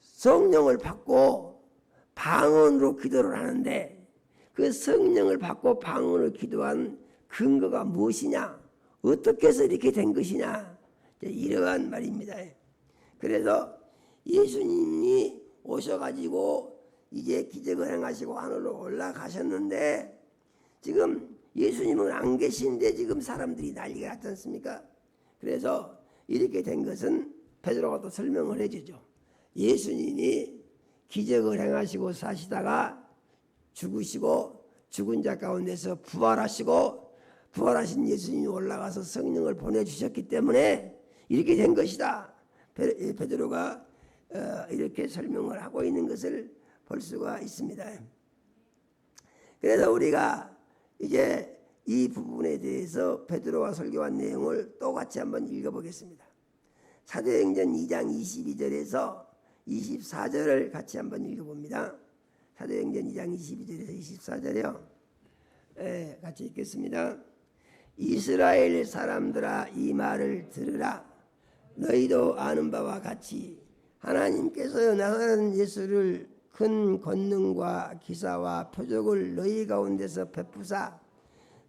성령을 받고 방언으로 기도를 하는데, 그 성령을 받고 방언으로 기도한 근거가 무엇이냐, 어떻게 해서 이렇게 된 것이냐, 이러한 말입니다. 그래서 예수님이 오셔가지고 이제 기적을 행하시고 하늘로 올라가셨는데, 지금 예수님은 안 계신데 지금 사람들이 난리가 났지 않습니까? 그래서 이렇게 된 것은 베드로가 또 설명을 해주죠. 예수님이 기적을 행하시고 사시다가 죽으시고 죽은 자 가운데서 부활하시고 부활하신 예수님이 올라가서 성령을 보내주셨기 때문에 이렇게 된 것이다. 베드로가 이렇게 설명을 하고 있는 것을 볼 수가 있습니다. 그래서 우리가 이제 이 부분에 대해서 베드로가 설교한 내용을 또 같이 한번 읽어보겠습니다. 사도행전 2장 22절에서 24절을 같이 한번 읽어봅니다. 사도행전 2장 22절에서 24절이요. 같이 읽겠습니다. 이스라엘 사람들아, 이 말을 들으라. 너희도 아는 바와 같이 하나님께서 나사렛 예수를 큰 권능과 기사와 표적을 너희 가운데서 베푸사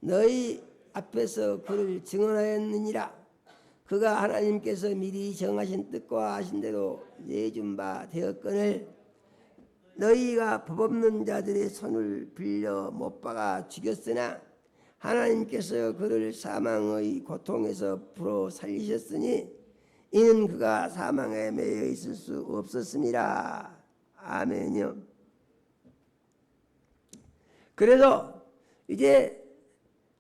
너희 앞에서 그를 증언하였느니라. 그가 하나님께서 미리 정하신 뜻과 하신 대로 내준 바 되었거늘 너희가 법 없는 자들의 손을 빌려 못 박아 죽였으나 하나님께서 그를 사망의 고통에서 풀어 살리셨으니 이는 그가 사망에 매여 있을 수 없었습니다. 아멘요. 그래서 이제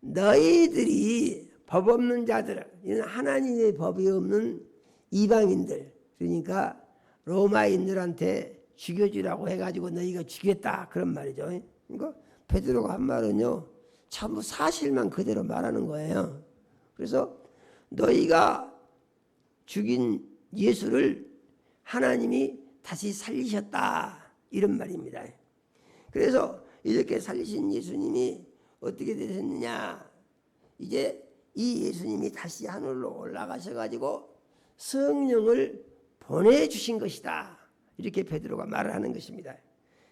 너희들이 법 없는 자들, 이는 하나님의 법이 없는 이방인들, 그러니까 로마인들한테 죽여주라고 해가지고 너희가 죽였다 그런 말이죠. 그러니까 베드로가 한 말은요 전부 사실만 그대로 말하는 거예요. 그래서 너희가 죽인 예수를 하나님이 다시 살리셨다 이런 말입니다. 그래서 이렇게 살리신 예수님이 어떻게 되셨느냐, 이제 이 예수님이 다시 하늘로 올라가셔가지고 성령을 보내주신 것이다 이렇게 베드로가 말을 하는 것입니다.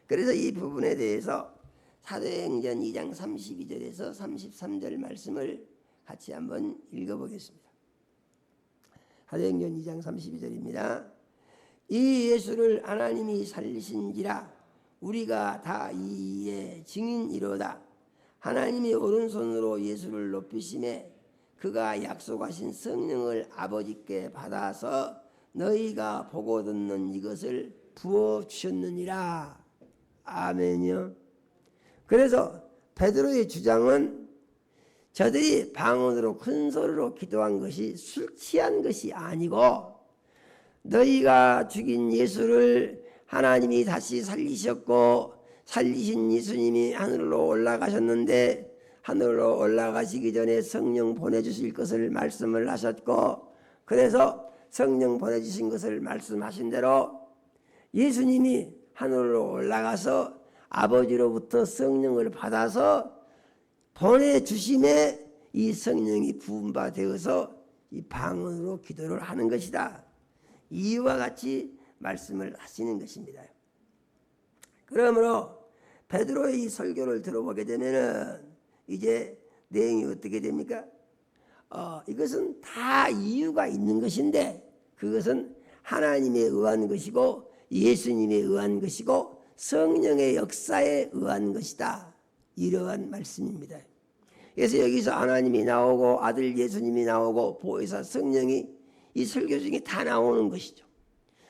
그래서 이 부분에 대해서 사도행전 2장 32절에서 33절 말씀을 같이 한번 읽어보겠습니다. 사도행전 2장 32절입니다. 이 예수를 하나님이 살리신지라 우리가 다 이에 증인이로다. 하나님이 오른손으로 예수를 높이심에 그가 약속하신 성령을 아버지께 받아서 너희가 보고 듣는 이것을 부어주셨느니라. 아멘이요. 그래서 베드로의 주장은 저들이 방언으로 큰 소리로 기도한 것이 술 취한 것이 아니고 너희가 죽인 예수를 하나님이 다시 살리셨고 살리신 예수님이 하늘로 올라가셨는데 하늘로 올라가시기 전에 성령 보내주실 것을 말씀을 하셨고 그래서 성령 보내주신 것을 말씀하신 대로 예수님이 하늘로 올라가서 아버지로부터 성령을 받아서 보내주심에 이 성령이 부은 바 되어서 이 방언으로 기도를 하는 것이다. 이와 같이 말씀을 하시는 것입니다. 그러므로 베드로의 이 설교를 들어보게 되면은 이제 내용이 어떻게 됩니까? 이것은 다 이유가 있는 것인데 그것은 하나님에 의한 것이고 예수님에 의한 것이고 성령의 역사에 의한 것이다. 이러한 말씀입니다. 그래서 여기서 하나님이 나오고 아들 예수님이 나오고 보혜사 성령이 이 설교 중에 다 나오는 것이죠.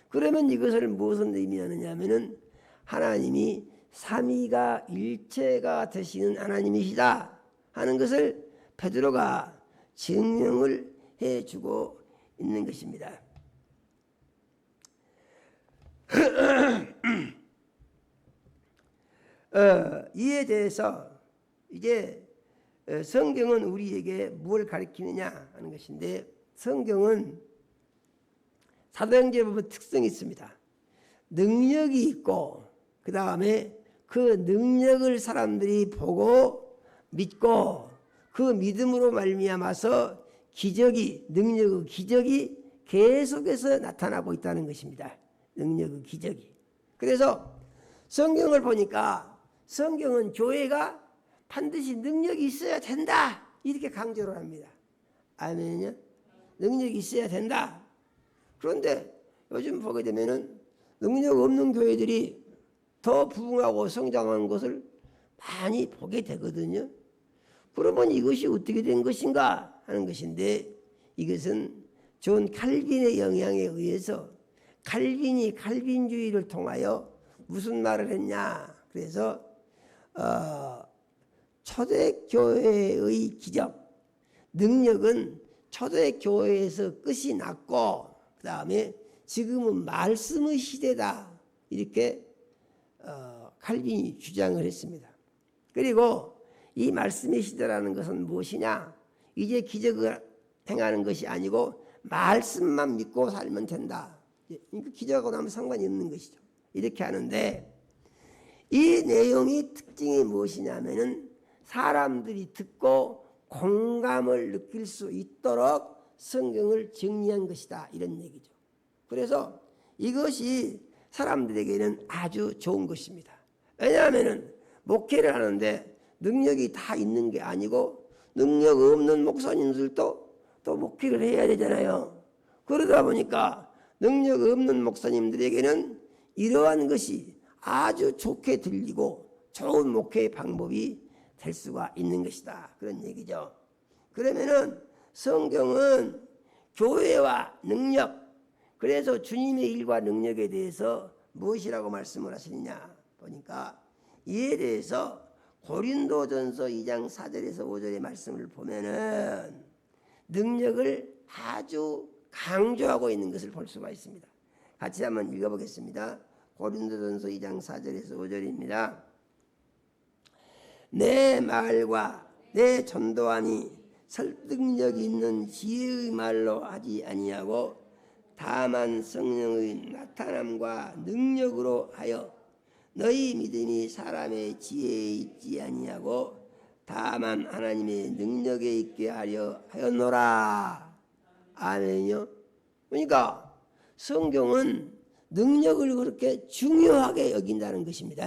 그러면 이것을 무엇을 의미하느냐 하면은 하나님이 삼위가 일체가 되시는 하나님이시다 하는 것을 베드로가 증명을 해주고 있는 것입니다. 이에 대해서 이제 성경은 우리에게 뭘 가르치느냐 하는 것인데 성경은 사도행전에 보면 특성이 있습니다. 능력이 있고 그 다음에 그 능력을 사람들이 보고 믿고 그 믿음으로 말미암아서 기적이 능력의 기적이 계속해서 나타나고 있다는 것입니다. 능력의 기적이. 그래서 성경을 보니까 성경은 교회가 반드시 능력이 있어야 된다 이렇게 강조를 합니다. 아멘요. 능력이 있어야 된다. 그런데 요즘 보게 되면은 능력 없는 교회들이 더 부흥하고 성장하는 것을 많이 보게 되거든요. 그러면 이것이 어떻게 된 것인가 하는 것인데 이것은 존 칼빈의 영향에 의해서 칼빈이 칼빈주의를 통하여 무슨 말을 했냐. 그래서 초대교회의 기적 능력은 초대교회에서 끝이 났고 그 다음에 지금은 말씀의 시대다 이렇게 칼빈이 주장을 했습니다. 그리고 이 말씀의 시대라는 것은 무엇이냐, 이제 기적을 행하는 것이 아니고 말씀만 믿고 살면 된다. 기적하고 나면 상관이 없는 것이죠. 이렇게 하는데 이 내용이 특징이 무엇이냐면은 사람들이 듣고 공감을 느낄 수 있도록 성경을 정리한 것이다 이런 얘기죠. 그래서 이것이 사람들에게는 아주 좋은 것입니다. 왜냐하면은 목회를 하는데 능력이 다 있는 게 아니고 능력 없는 목사님들도 또 목회를 해야 되잖아요. 그러다 보니까 능력 없는 목사님들에게는 이러한 것이 아주 좋게 들리고 좋은 목회의 방법이 될 수가 있는 것이다. 그런 얘기죠. 그러면은 성경은 교회와 능력, 그래서 주님의 일과 능력에 대해서 무엇이라고 말씀을 하시느냐 보니까 이에 대해서 고린도전서 2장 4절에서 5절의 말씀을 보면은 능력을 아주 강조하고 있는 것을 볼 수가 있습니다. 같이 한번 읽어보겠습니다. 고린도전서 2장 4절에서 5절입니다. 내 말과 내 전도함이 설득력 있는 지혜의 말로 하지 아니하고 다만 성령의 나타남과 능력으로 하여 너희 믿음이 사람의 지혜에 있지 아니하고 다만 하나님의 능력에 있게 하려 하였노라. 아멘요. 그러니까 성경은 능력을 그렇게 중요하게 여긴다는 것입니다.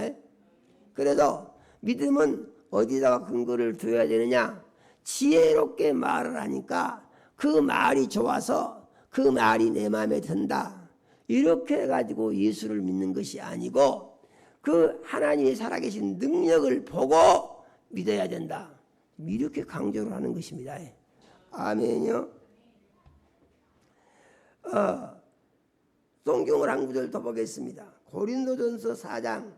그래서 믿음은 어디다가 근거를 둬야 되느냐? 지혜롭게 말을 하니까 그 말이 좋아서 그 말이 내 마음에 든다. 이렇게 해가지고 예수를 믿는 것이 아니고 그 하나님의 살아계신 능력을 보고 믿어야 된다. 이렇게 강조를 하는 것입니다. 아멘요. 성경을 한 구절 더 보겠습니다. 고린도전서 4장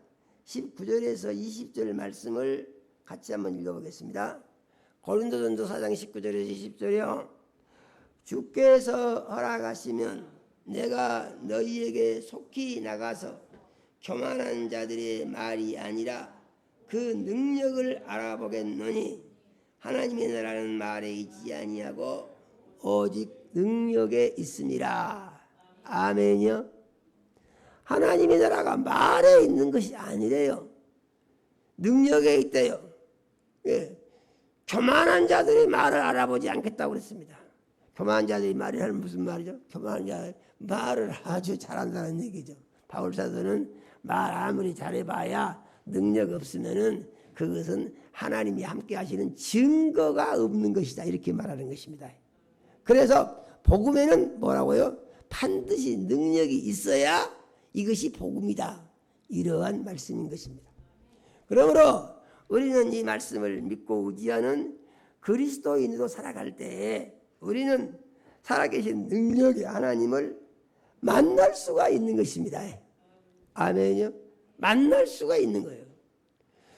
19절에서 20절 말씀을 같이 한번 읽어보겠습니다. 고린도전서 4장 19절에서 20절이요. 주께서 허락하시면 내가 너희에게 속히 나가서 교만한 자들의 말이 아니라 그 능력을 알아보겠노니 하나님의 나라는 말에 있지 아니하고 오직 능력에 있음이라. 아멘요. 하나님의 나라가 말에 있는 것이 아니래요. 능력에 있대요. 예. 교만한 자들의 말을 알아보지 않겠다고 그랬습니다. 교만한 자들의 말이라는 무슨 말이죠? 교만한 자들 말을 아주 잘한다는 얘기죠. 바울사도는 말 아무리 잘해봐야 능력 없으면은 그것은 하나님이 함께 하시는 증거가 없는 것이다. 이렇게 말하는 것입니다. 그래서 복음에는 뭐라고요? 반드시 능력이 있어야 이것이 복음이다. 이러한 말씀인 것입니다. 그러므로 우리는 이 말씀을 믿고 의지하는 그리스도인으로 살아갈 때에 우리는 살아계신 능력의 하나님을 만날 수가 있는 것입니다. 아멘요. 만날 수가 있는 거예요.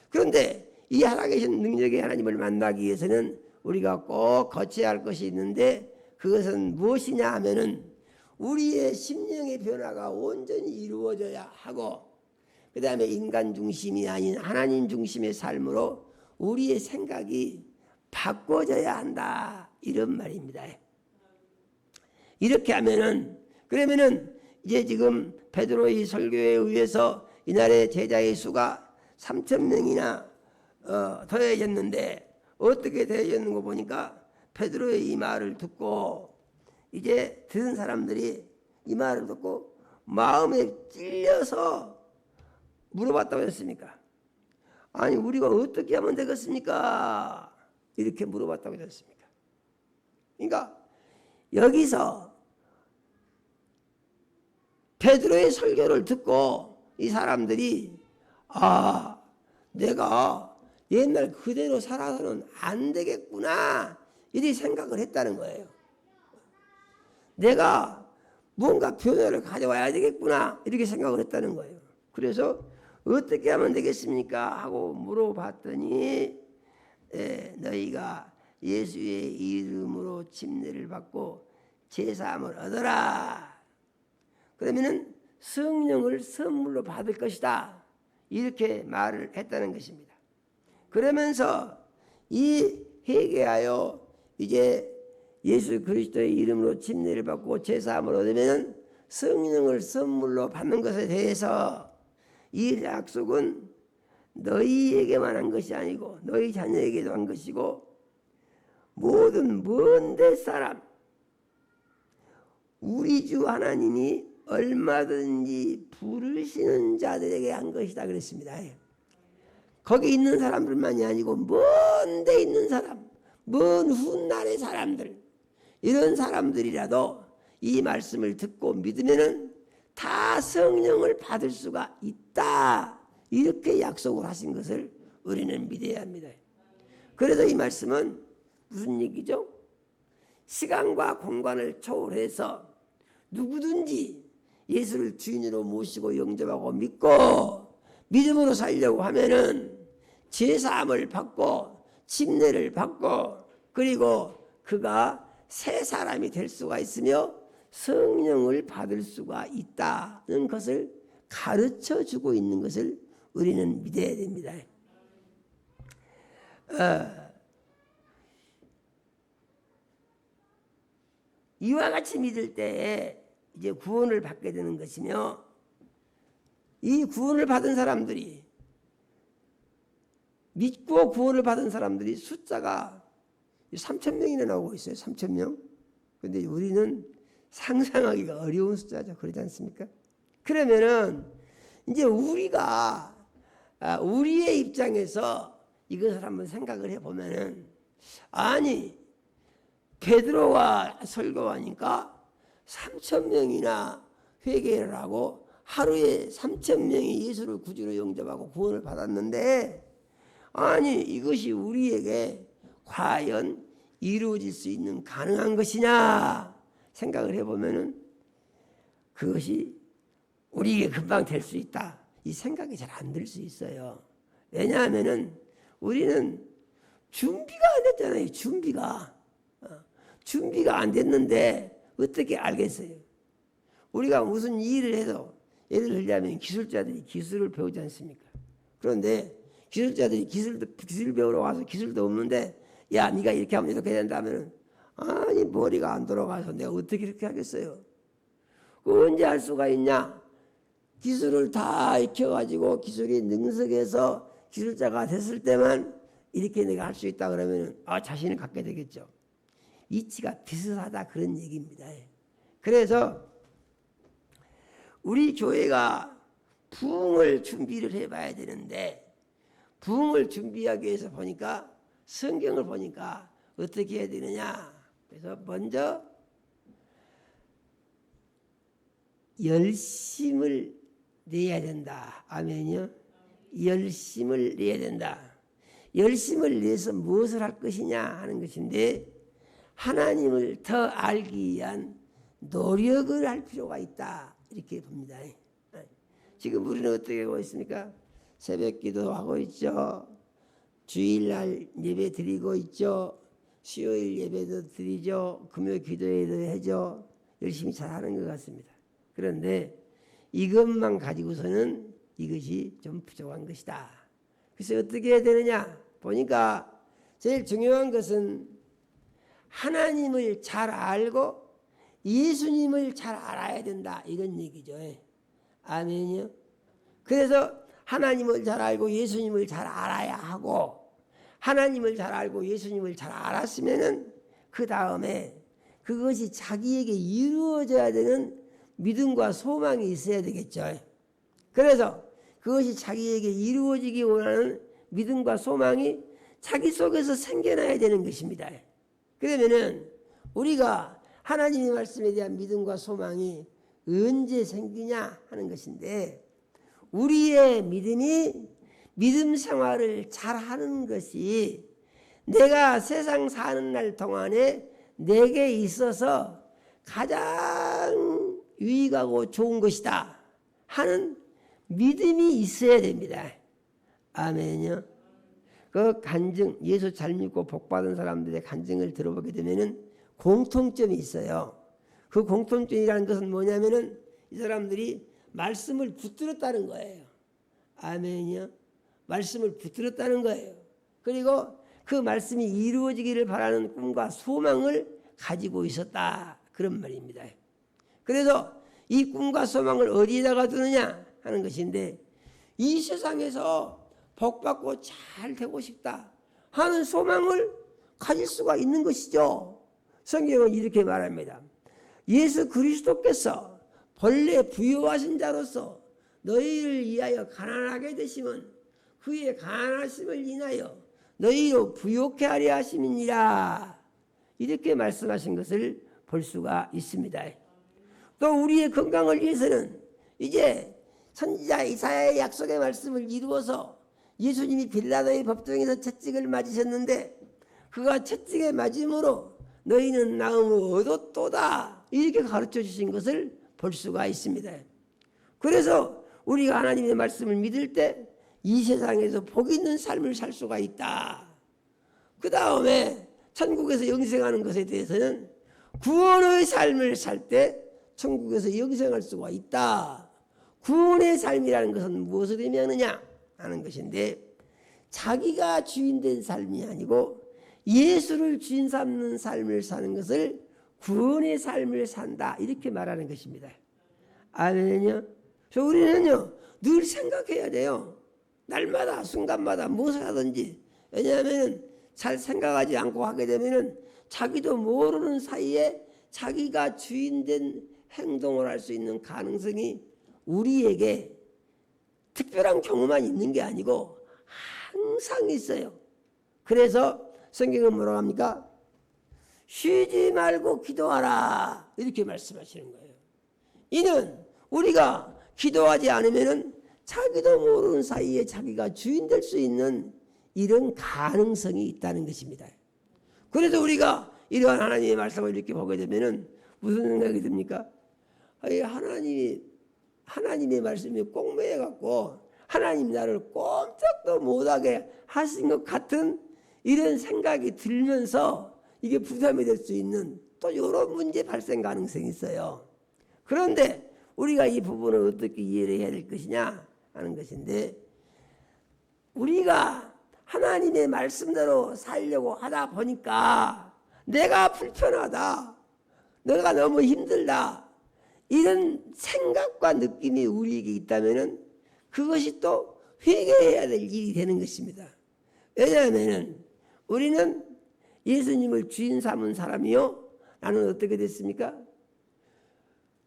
그런데 이 살아계신 능력의 하나님을 만나기 위해서는 우리가 꼭 거쳐야 할 것이 있는데 그것은 무엇이냐 하면은 우리의 심령의 변화가 온전히 이루어져야 하고 그 다음에 인간 중심이 아닌 하나님 중심의 삶으로 우리의 생각이 바꿔져야 한다. 이런 말입니다. 이렇게 하면은 그러면은 이제 지금 베드로의 설교에 의해서 이날의 제자의 수가 3,000명이나 더해졌는데 어떻게 더해졌는 거 보니까 베드로의 이 말을 듣고 이제 들은 사람들이 이 말을 듣고 마음에 찔려서 물어봤다고 했습니까? 아니 우리가 어떻게 하면 되겠습니까? 이렇게 물어봤다고 했습니까? 그러니까 여기서 베드로의 설교를 듣고 이 사람들이 내가 옛날 그대로 살아서는 안 되겠구나 이렇게 생각을 했다는 거예요. 내가 뭔가 변화를 가져와야 되겠구나 이렇게 생각을 했다는 거예요. 그래서 어떻게 하면 되겠습니까? 하고 물어봤더니 너희가 예수의 이름으로 침례를 받고 제사함을 얻어라. 그러면은 성령을 선물로 받을 것이다. 이렇게 말을 했다는 것입니다. 그러면서 이 회개하여 이제 예수 그리스도의 이름으로 침례를 받고 제사함을 얻으면 성령을 선물로 받는 것에 대해서 이 약속은 너희에게만 한 것이 아니고 너희 자녀에게도 한 것이고 모든 먼 데 사람 우리 주 하나님이 얼마든지 부르시는 자들에게 한 것이다 그랬습니다. 거기 있는 사람들만이 아니고 먼 데 있는 사람, 먼 훗날의 사람들 이런 사람들이라도 이 말씀을 듣고 믿으면은 다 성령을 받을 수가 있다. 이렇게 약속을 하신 것을 우리는 믿어야 합니다. 그래서 이 말씀은 무슨 얘기죠? 시간과 공간을 초월해서 누구든지 예수를 주인으로 모시고 영접하고 믿고 믿음으로 살려고 하면은 제사함을 받고 침례를 받고 그리고 그가 새 사람이 될 수가 있으며 성령을 받을 수가 있다는 것을 가르쳐 주고 있는 것을 우리는 믿어야 됩니다. 이와 같이 믿을 때에 이제 구원을 받게 되는 것이며 이 구원을 받은 사람들이 믿고 구원을 받은 사람들이 숫자가 3,000명이나 나오고 있어요. 3,000명. 그런데 우리는 상상하기가 어려운 숫자죠. 그렇지 않습니까? 그러면은 이제 우리가 우리의 입장에서 이것을 한번 생각을 해보면은 아니 베드로가 설교하니까 3,000명이나 회개를 하고 하루에 3,000명이 예수를 구주로 영접하고 구원을 받았는데 아니 이것이 우리에게 과연 이루어질 수 있는 가능한 것이냐 생각을 해보면은 그것이 우리에게 금방 될 수 있다 이 생각이 잘 안 들 수 있어요. 왜냐하면은 우리는 준비가 안 됐잖아요. 준비가 안 됐는데 어떻게 알겠어요? 우리가 무슨 일을 해도 예를 들자면 기술자들이 기술을 배우지 않습니까? 그런데 기술자들이 기술 배우러 와서 기술도 없는데 야 네가 이렇게 하면 이렇게 된다면 아니 머리가 안 돌아가서 내가 어떻게 이렇게 하겠어요? 그 언제 할 수가 있냐? 기술을 다 익혀가지고 기술이 능숙해서 기술자가 됐을 때만 이렇게 내가 할 수 있다 그러면 자신을 갖게 되겠죠. 이치가 비슷하다 그런 얘기입니다. 그래서 우리 교회가 부흥을 준비를 해봐야 되는데 부흥을 준비하기 위해서 보니까 성경을 보니까 어떻게 해야 되느냐. 그래서 먼저 열심을 내야 된다. 아멘이요. 열심을 내야 된다. 열심을 내서 무엇을 할 것이냐 하는 것인데 하나님을 더 알기 위한 노력을 할 필요가 있다. 이렇게 봅니다. 지금 우리는 어떻게 하고 있습니까? 새벽 기도하고 있죠. 주일날 예배 드리고 있죠. 수요일 예배도 드리죠. 금요 기도회도 해죠. 열심히 잘하는 것 같습니다. 그런데 이것만 가지고서는 이것이 좀 부족한 것이다. 그래서 어떻게 해야 되느냐 보니까 제일 중요한 것은 하나님을 잘 알고 예수님을 잘 알아야 된다 이런 얘기죠. 아멘이요. 그래서 하나님을 잘 알고 예수님을 잘 알아야 하고 하나님을 잘 알고 예수님을 잘 알았으면은 그 다음에 그것이 자기에게 이루어져야 되는 믿음과 소망이 있어야 되겠죠. 그래서 그것이 자기에게 이루어지기 원하는 믿음과 소망이 자기 속에서 생겨나야 되는 것입니다. 그러면은 우리가 하나님의 말씀에 대한 믿음과 소망이 언제 생기냐 하는 것인데 우리의 믿음이 믿음 생활을 잘하는 것이 내가 세상 사는 날 동안에 내게 있어서 가장 유익하고 좋은 것이다 하는 믿음이 있어야 됩니다. 아멘요. 그 간증 예수 잘 믿고 복받은 사람들의 간증을 들어보게 되면은 공통점이 있어요. 그 공통점이라는 것은 뭐냐면은 이 사람들이 말씀을 붙들었다는 거예요. 아멘이요. 말씀을 붙들었다는 거예요. 그리고 그 말씀이 이루어지기를 바라는 꿈과 소망을 가지고 있었다. 그런 말입니다. 그래서 이 꿈과 소망을 어디에다가 두느냐 하는 것인데 이 세상에서 복받고 잘 되고 싶다 하는 소망을 가질 수가 있는 것이죠. 성경은 이렇게 말합니다. 예수 그리스도께서 본래 부유하신 자로서 너희를 위하여 가난하게 되심은 그의 가난하심을 인하여 너희로 부욕해 하려 하심이니라. 이렇게 말씀하신 것을 볼 수가 있습니다. 또 우리의 건강을 위해서는 이제 선지자 이사야의 약속의 말씀을 이루어서 예수님이 빌라도의 법정에서 채찍을 맞으셨는데 그가 채찍에 맞음으로 너희는 나음을 얻었도다 이렇게 가르쳐 주신 것을 볼 수가 있습니다. 그래서 우리가 하나님의 말씀을 믿을 때 이 세상에서 복 있는 삶을 살 수가 있다. 그 다음에 천국에서 영생하는 것에 대해서는 구원의 삶을 살 때 천국에서 영생할 수가 있다. 구원의 삶이라는 것은 무엇을 의미하느냐 하는 것인데 자기가 주인된 삶이 아니고 예수를 주인 삼는 삶을 사는 것을 구원의 삶을 산다 이렇게 말하는 것입니다. 아멘요. 그래서 우리는요 늘 생각해야 돼요. 날마다 순간마다 무엇을 하든지. 왜냐하면 잘 생각하지 않고 하게 되면은 자기도 모르는 사이에 자기가 주인된 행동을 할 수 있는 가능성이 우리에게 특별한 경우만 있는 게 아니고 항상 있어요. 그래서 성경은 뭐라고 합니까? 쉬지 말고 기도하라 이렇게 말씀하시는 거예요. 이는 우리가 기도하지 않으면은 자기도 모르는 사이에 자기가 주인 될 수 있는 이런 가능성이 있다는 것입니다. 그래서 우리가 이러한 하나님의 말씀을 이렇게 보게 되면은 무슨 생각이 듭니까? 하나님의 말씀이 꼭 매여갖고 하나님 나를 꼼짝도 못하게 하신 것 같은 이런 생각이 들면서 이게 부담이 될 수 있는 또 이런 문제 발생 가능성이 있어요. 그런데 우리가 이 부분을 어떻게 이해를 해야 될 것이냐 하는 것인데 우리가 하나님의 말씀대로 살려고 하다 보니까 내가 불편하다, 내가 너무 힘들다 이런 생각과 느낌이 우리에게 있다면 그것이 또 회개해야 될 일이 되는 것입니다. 왜냐하면 우리는 예수님을 주인 삼은 사람이요 나는 어떻게 됐습니까?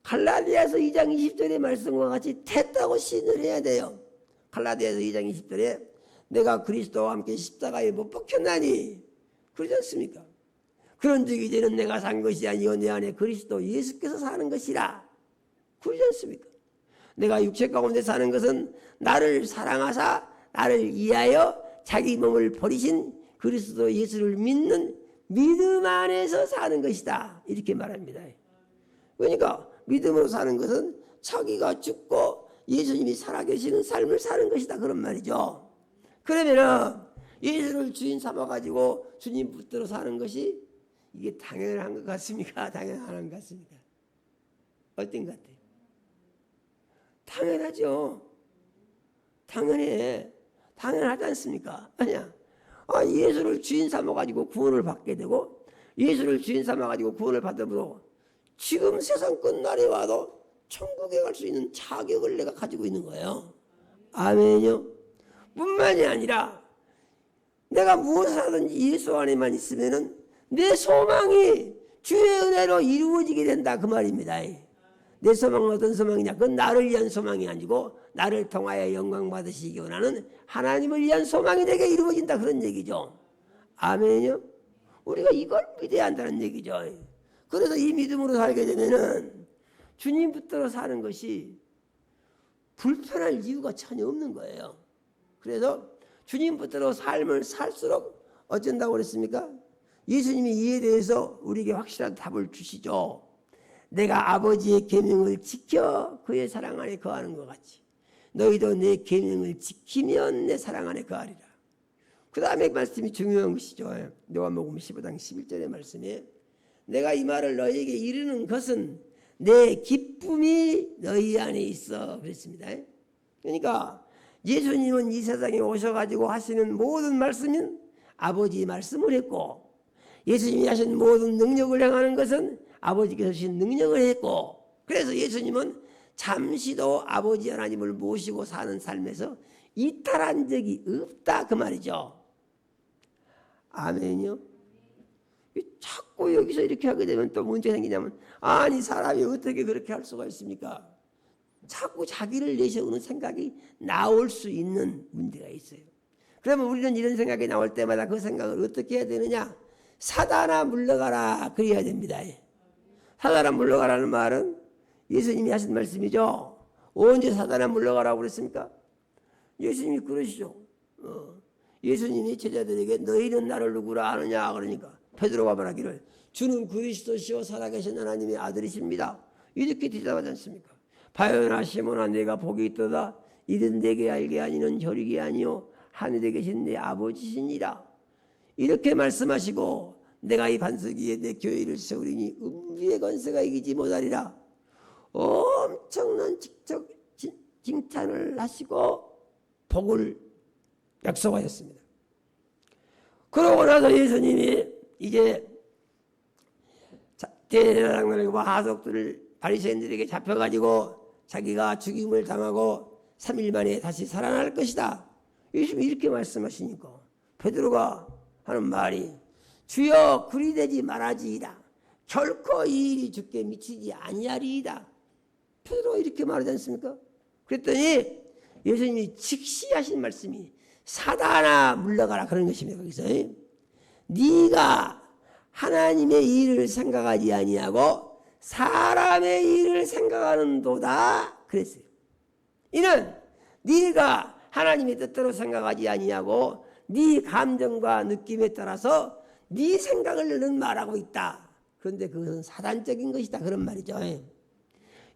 갈라디아서 2장 20절의 말씀과 같이 됐다고 시인을 해야 돼요. 갈라디아서 2장 20절에 내가 그리스도와 함께 십자가에 못 박혔나니 그러지 않습니까? 그런즉 이제는 내가 산 것이 아니요 내 안에 그리스도 예수께서 사는 것이라 그러지 않습니까? 내가 육체 가운데 사는 것은 나를 사랑하사 나를 위하여 자기 몸을 버리신 그리스도 예수를 믿는 믿음 안에서 사는 것이다 이렇게 말합니다. 그러니까 믿음으로 사는 것은 자기가 죽고 예수님이 살아계시는 삶을 사는 것이다 그런 말이죠. 그러면은 예수를 주인 삼아가지고 주님 붙들어 사는 것이 이게 당연한 것 같습니까? 당연한 것 같습니까? 어떤 것 같아요? 당연하죠. 당연해. 당연하지 않습니까? 아니야. 예수를 주인 삼아가지고 구원을 받게 되고 예수를 주인 삼아가지고 구원을 받으므로 지금 세상 끝날에 와도 천국에 갈 수 있는 자격을 내가 가지고 있는 거예요. 아멘요. 뿐만이 아니라 내가 무엇을 하든지 예수 안에만 있으면은 내 소망이 주의 은혜로 이루어지게 된다 그 말입니다. 내 소망은 어떤 소망이냐? 그건 나를 위한 소망이 아니고 나를 통하여 영광 받으시기 원하는 하나님을 위한 소망이 내게 이루어진다 그런 얘기죠. 아멘요. 우리가 이걸 믿어야 한다는 얘기죠. 그래서 이 믿음으로 살게 되면은 주님 붙들어 사는 것이 불편할 이유가 전혀 없는 거예요. 그래서 주님 붙들어 삶을 살수록 어쩐다고 그랬습니까? 예수님이 이에 대해서 우리에게 확실한 답을 주시죠. 내가 아버지의 계명을 지켜 그의 사랑 안에 거하는 것 같이 너희도 내 계명을 지키면 내 사랑 안에 거하리라. 그 다음에 말씀이 중요한 것이죠. 요한복음 15장 11절의 말씀에 내가 이 말을 너희에게 이르는 것은 내 기쁨이 너희 안에 있어 그랬습니다. 그러니까 예수님은 이 세상에 오셔가지고 하시는 모든 말씀은 아버지의 말씀을 했고 예수님이 하신 모든 능력을 행하는 것은 아버지께서 주신 능력을 했고 그래서 예수님은 잠시도 아버지 하나님을 모시고 사는 삶에서 이탈한 적이 없다 그 말이죠. 아멘요. 자꾸 여기서 이렇게 하게 되면 또 문제가 생기냐면 아니 사람이 어떻게 그렇게 할 수가 있습니까? 자꾸 자기를 내세우는 생각이 나올 수 있는 문제가 있어요. 그러면 우리는 이런 생각이 나올 때마다 그 생각을 어떻게 해야 되느냐? 사단아 물러가라 그래야 됩니다. 사단아 물러가라는 말은 예수님이 하신 말씀이죠. 언제 사단아 물러가라고 그랬습니까? 예수님이 그러시죠. 예수님이 제자들에게 너희는 나를 누구라 아느냐 그러니까 베드로가 말하기를 주는 그리스도시요 살아계신 하나님의 아들이십니다. 이렇게 대답하지 않습니까? 바요나 시몬아 내가 복이 있도다. 이는 내게 알게 아니는 혈육이 아니요 하늘에 계신 내 아버지시니라. 이렇게 말씀하시고 내가 이 반석 위에 내 교회를 세우리니 음부의 권세가 이기지 못하리라. 엄청난 칭찬을 하시고 복을 약속하였습니다. 그러고 나서 예수님이 이제 대제사장들과 하석들을 바리새인들에게 잡혀가지고 자기가 죽임을 당하고 3일 만에 다시 살아날 것이다. 예수님이 이렇게 말씀하시니까 베드로가 하는 말이 주여 그리 되지 말아지이다. 결코 이 일이 주께 미치지 아니하리이다. 베드로가 이렇게 말하지 않습니까? 그랬더니 예수님이 즉시 하신 말씀이 사단아 물러가라 그런 것입니다. 거기서 네가 하나님의 일을 생각하지 아니하고 사람의 일을 생각하는도다 그랬어요. 이는 네가 하나님의 뜻대로 생각하지 아니하고 네 감정과 느낌에 따라서 네 생각을 너는 말하고 있다. 그런데 그것은 사단적인 것이다 그런 말이죠.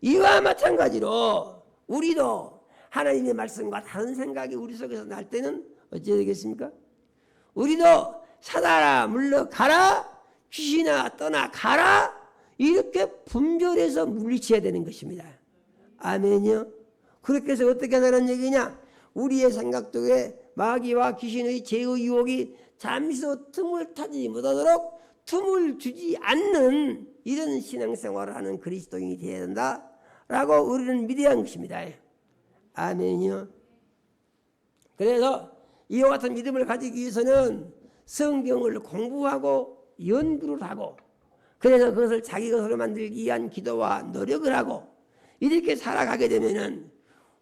이와 마찬가지로 우리도 하나님의 말씀과 다른 생각이 우리 속에서 날 때는 어찌해야 되겠습니까? 우리도 사단아 물러가라, 귀신아 떠나가라, 이렇게 분별해서 물리쳐야 되는 것입니다. 아멘이요. 그렇게 해서 어떻게 하라는 얘기냐? 우리의 생각 속에 마귀와 귀신의 죄의 유혹이 잠시도 틈을 타지 못하도록 틈을 주지 않는 이런 신앙생활을 하는 그리스도인이 되어야 된다라고 우리는 믿어야 하는 것입니다. 아멘이요. 그래서 이와 같은 믿음을 가지기 위해서는 성경을 공부하고 연구를 하고 그래서 그것을 자기 것으로 만들기 위한 기도와 노력을 하고 이렇게 살아가게 되면은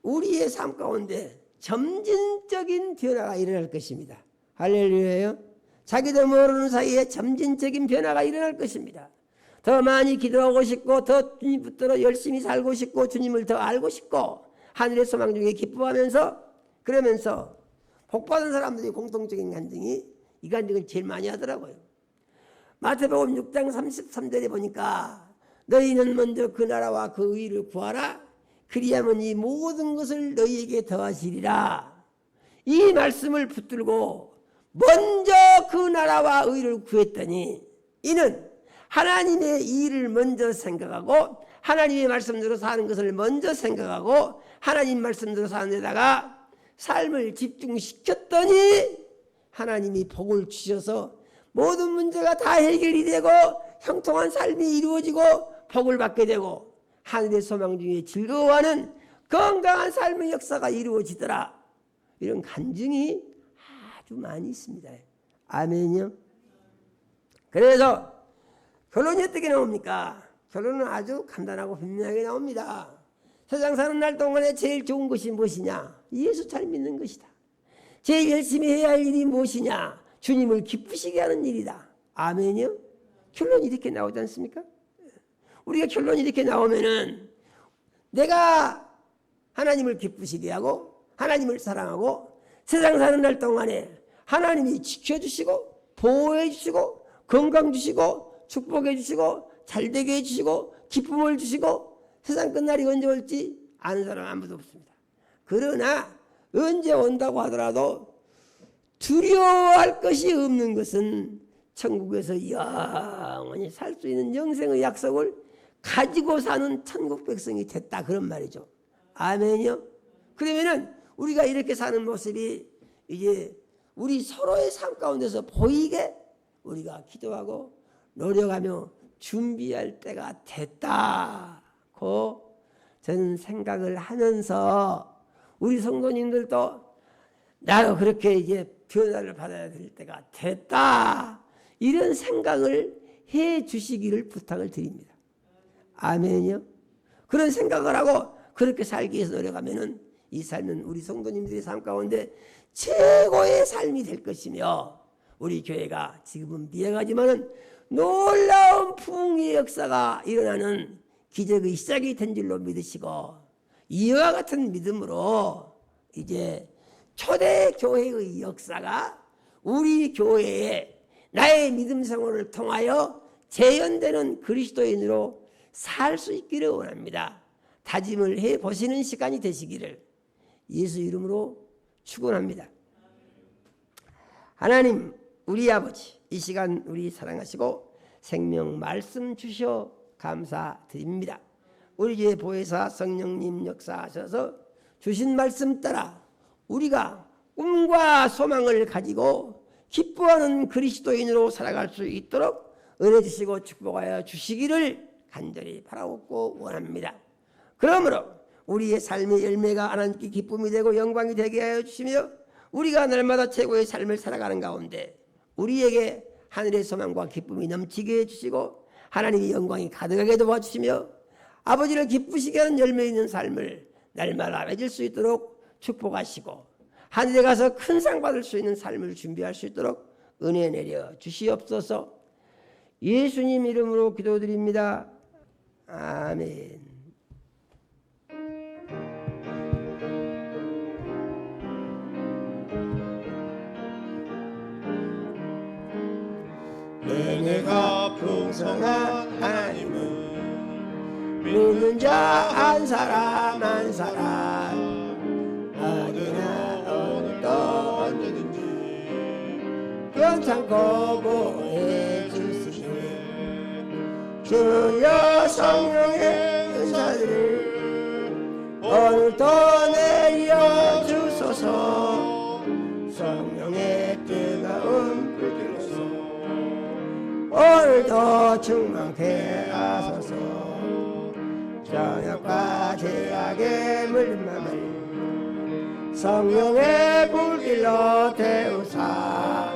우리의 삶 가운데 점진적인 변화가 일어날 것입니다. 할렐루야요. 자기도 모르는 사이에 점진적인 변화가 일어날 것입니다. 더 많이 기도하고 싶고 더 주님 붙들어 열심히 살고 싶고 주님을 더 알고 싶고 하늘의 소망 중에 기뻐하면서 그러면서 복받은 사람들이 공통적인 간증이 이 간증을 제일 많이 하더라고요. 마태복음 6장 33절에 보니까 너희는 먼저 그 나라와 그 의를 구하라. 그리하면 이 모든 것을 너희에게 더하시리라. 이 말씀을 붙들고 먼저 그 나라와 의를 구했더니 이는 하나님의 일을 먼저 생각하고 하나님의 말씀대로 사는 것을 먼저 생각하고 하나님 말씀대로 사는 데다가 삶을 집중시켰더니 하나님이 복을 주셔서 모든 문제가 다 해결이 되고 형통한 삶이 이루어지고 복을 받게 되고 하늘의 소망 중에 즐거워하는 건강한 삶의 역사가 이루어지더라. 이런 간증이 아주 많이 있습니다. 아멘이요. 그래서 결론이 어떻게 나옵니까? 결론은 아주 간단하고 분명하게 나옵니다. 세상 사는 날 동안에 제일 좋은 것이 무엇이냐? 예수 잘 믿는 것이다. 제일 열심히 해야 할 일이 무엇이냐? 주님을 기쁘시게 하는 일이다. 아멘이요. 결론이 이렇게 나오지 않습니까? 우리가 결론이 이렇게 나오면은 내가 하나님을 기쁘시게 하고 하나님을 사랑하고 세상 사는 날 동안에 하나님이 지켜주시고 보호해 주시고 건강 주시고 축복해 주시고 잘되게 해주시고 기쁨을 주시고 세상 끝날이 언제 올지 아는 사람 아무도 없습니다. 그러나 언제 온다고 하더라도 두려워할 것이 없는 것은 천국에서 영원히 살 수 있는 영생의 약속을 가지고 사는 천국 백성이 됐다 그런 말이죠. 아멘이요. 그러면은 우리가 이렇게 사는 모습이 이제 우리 서로의 삶 가운데서 보이게 우리가 기도하고 노력하며 준비할 때가 됐다고 저는 생각을 하면서 우리 성도님들도 나도 그렇게 이제 변화를 받아야 될 때가 됐다 이런 생각을 해 주시기를 부탁을 드립니다. 아멘이요. 그런 생각을 하고 그렇게 살기 위해서 노력하면은 이 삶은 우리 성도님들의 삶 가운데 최고의 삶이 될 것이며 우리 교회가 지금은 미약하지만은 놀라운 부흥의 역사가 일어나는 기적의 시작이 된 줄로 믿으시고, 이와 같은 믿음으로 이제 초대 교회의 역사가 우리 교회에 나의 믿음 생활을 통하여 재현되는 그리스도인으로 살 수 있기를 원합니다. 다짐을 해 보시는 시간이 되시기를 예수 이름으로 축원합니다. 하나님 우리 아버지, 이 시간 우리 사랑하시고 생명 말씀 주셔 감사드립니다. 우리 교회 보혜사 성령님 역사하셔서 주신 말씀 따라 우리가 꿈과 소망을 가지고 기뻐하는 그리스도인으로 살아갈 수 있도록 은혜 주시고 축복하여 주시기를 간절히 바라옵고 원합니다. 그러므로 우리의 삶의 열매가 하나님께 기쁨이 되고 영광이 되게 하여 주시며, 우리가 날마다 최고의 삶을 살아가는 가운데 우리에게 하늘의 소망과 기쁨이 넘치게 해주시고 하나님의 영광이 가득하게 도와주시며 아버지를 기쁘시게 하는 열매 있는 삶을 날마다 맺을 수 있도록 축복하시고, 하늘에 가서 큰 상 받을 수 있는 삶을 준비할 수 있도록 은혜 내려 주시옵소서. 예수님 이름으로 기도드립니다. 아멘. 은혜가 풍성한 하나님은 믿는 자 한 사람 한 사람 어디나 오늘도 언제든지 괜찮고 보호해 주시네. 주여 성령의 은사들을 오늘도 내려 주소서. 성령의 뜨거운 불길로서 오늘도 충만케 하소서. 저녁과 죄악에 물린 맘을 성령의 불길로 태우사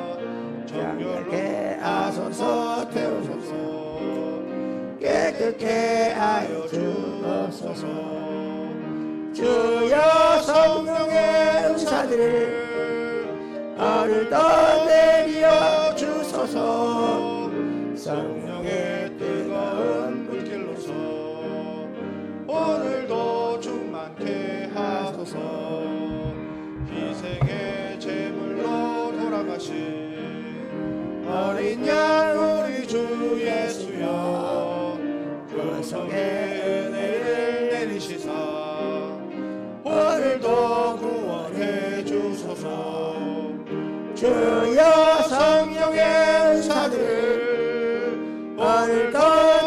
정결케 하소서. 태우소서. 깨끗게 하여 주옵소서. 주여 성령의 은사들을 오늘도 내려 주소서. 성령의 뜨거운 불길로서 오늘도 충만케 하소서. 희생의 제물로 돌아가신 어린 양 우리 주 예수여, 그 성의 은혜를 내리시사 오늘도 구원해 주소서. 주여 성령의 은사들을 오늘도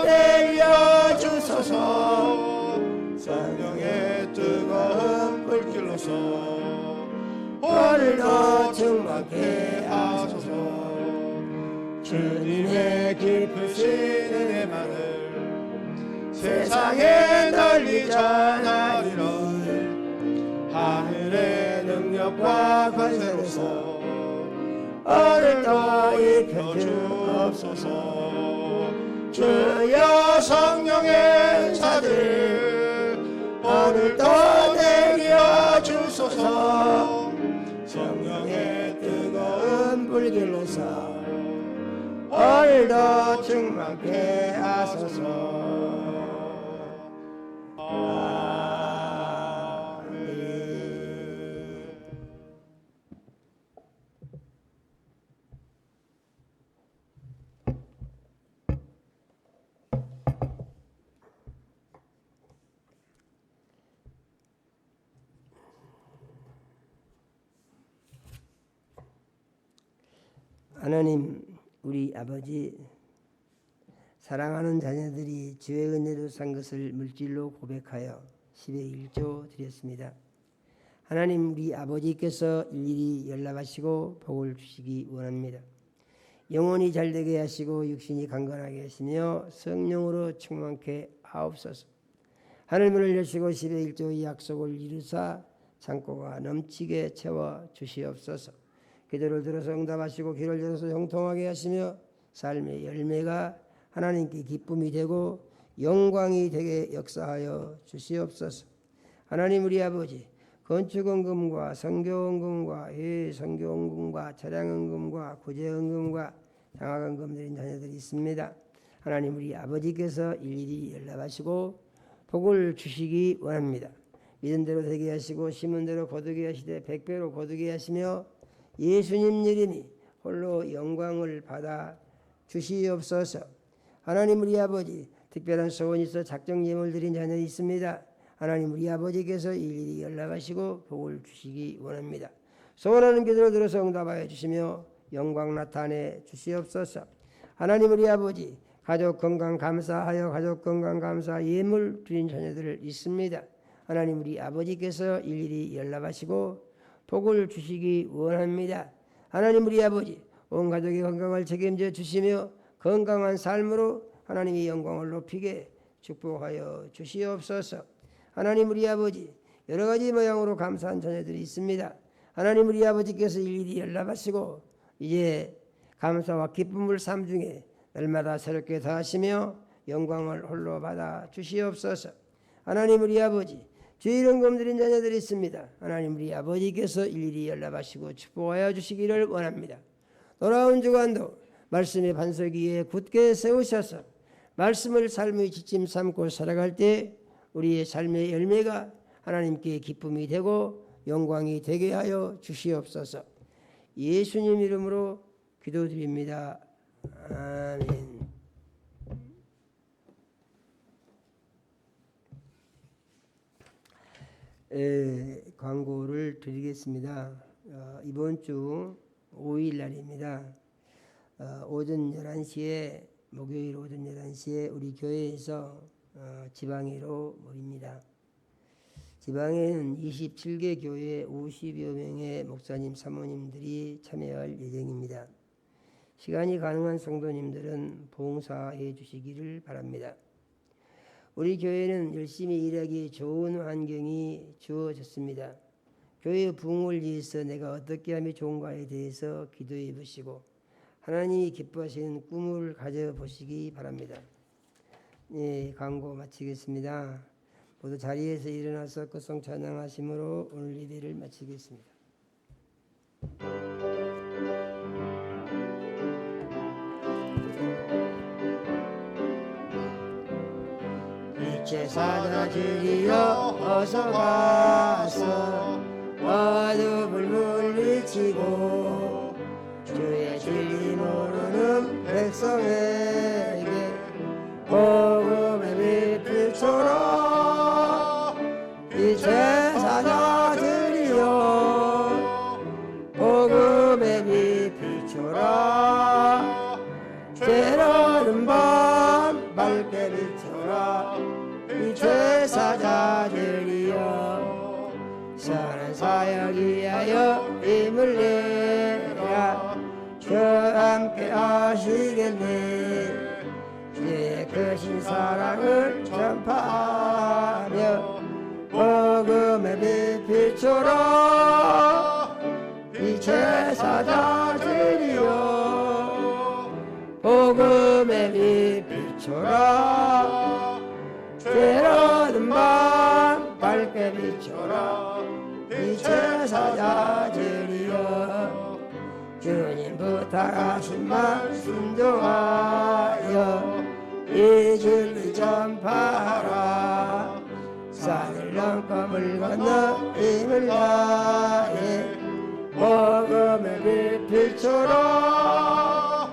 내려 주소서. 성령의 뜨거운 불길로서 오늘도 충만케 하소서. 주님의 깊으신 은혜만을 세상에 널리 전하리라. 하늘의 능력과 권세로서 오늘도 입혀 주옵소서. 주여 성령의 은사들 오늘도 내려 주소서. 성령의 뜨거운 불길로서 오늘도 충만케 하소서. 아멘. 하나님 우리 아버지, 사랑하는 자녀들이 주의 은혜로 산 것을 물질로 고백하여 10의 1조 드렸습니다. 하나님 우리 아버지께서 일일이 연락하시고 복을 주시기 원합니다. 영혼이 잘되게 하시고 육신이 강건하게 하시며 성령으로 충만케 하옵소서. 하늘문을 여시고 10의 1조의 약속을 이루사 창고가 넘치게 채워 주시옵소서. 기도를 들어서 응답하시고 귀를 열어서 형통하게 하시며 삶의 열매가 하나님께 기쁨이 되고 영광이 되게 역사하여 주시옵소서. 하나님 우리 아버지, 건축원금과 성교원금과 성교원금과 차량원금과 구제원금과 장학원금 드린 자녀들이 있습니다. 하나님 우리 아버지께서 일일이 연락하시고 복을 주시기 원합니다. 믿은 대로 되게 하시고 심은 대로 거두게 하시되 100배로 거두게 하시며 예수님 이름이 홀로 영광을 받아 주시옵소서. 하나님 우리 아버지 특별한 소원이 있어 작정 예물 드린 자녀이 있습니다. 하나님 우리 아버지께서 일일이 연락하시고 복을 주시기 원합니다. 소원하는 기도를 들어서 응답하여 주시며 영광 나타내 주시옵소서. 하나님 우리 아버지 가족 건강 감사하여 가족 건강 감사 예물 드린 자녀들 있습니다. 하나님 우리 아버지께서 일일이 연락하시고 복을 주시기 원합니다. 하나님 우리 아버지 온 가족의 건강을 책임져 주시며 건강한 삶으로 하나님의 영광을 높이게 축복하여 주시옵소서. 하나님 우리 아버지 여러 가지 모양으로 감사한 자녀들이 있습니다. 하나님 우리 아버지께서 일일이 연락하시고 이제 감사와 기쁨을 삶 중에 날마다 새롭게 더하시며 영광을 홀로 받아 주시옵소서. 하나님 우리 아버지 주일원금 드린 자녀들이 있습니다. 하나님 우리 아버지께서 일일이 연락하시고 축복하여 주시기를 원합니다. 돌아온 주간도 말씀의 반석 위에 굳게 세우셔서 말씀을 삶의 지침 삼고 살아갈 때 우리의 삶의 열매가 하나님께 기쁨이 되고 영광이 되게 하여 주시옵소서. 예수님 이름으로 기도드립니다. 아멘. 광고를 드리겠습니다. 이번 주 5일 날입니다. 오전 11시에 목요일 오전 11시에 우리 교회에서 지방회로 모입니다. 지방에는 27개 교회 50여 명의 목사님 사모님들이 참여할 예정입니다. 시간이 가능한 성도님들은 봉사해 주시기를 바랍니다. 우리 교회는 열심히 일하기 좋은 환경이 주어졌습니다. 교회의 부흥을 위해서 내가 어떻게 하면 좋은가에 대해서 기도해 보시고 하나님이 기뻐하시는 꿈을 가져보시기 바랍니다. 네, 광고 마치겠습니다. 모두 자리에서 일어나서 끝송 찬양하심으로 오늘 예배를 마치겠습니다. 빛의 사자들이여 어서 가서 어둠을 물리치고 주의 진리 모르는 백성에게 복음의 빛을 비춰라. 빛의 사자들이여 복음의 빛 비춰라. 죄로는 밤 밝게 비춰라. 빛의 사자들이여 선한 사역 위하여 힘을 내라. 주와 함께 하시겠네. 주의 크신 사랑을 전파하며 복음의 빛 비춰라. 빛의 사자들이여 복음의 빛 비춰라. 죄로는 밤 밝게 비춰라. 빛의 사자들이여 주님 부탁하신 말씀 좋아요 이 진리 전파하라. 산을 넘고 물 건너 힘을 다해 복음의 빛 비춰라.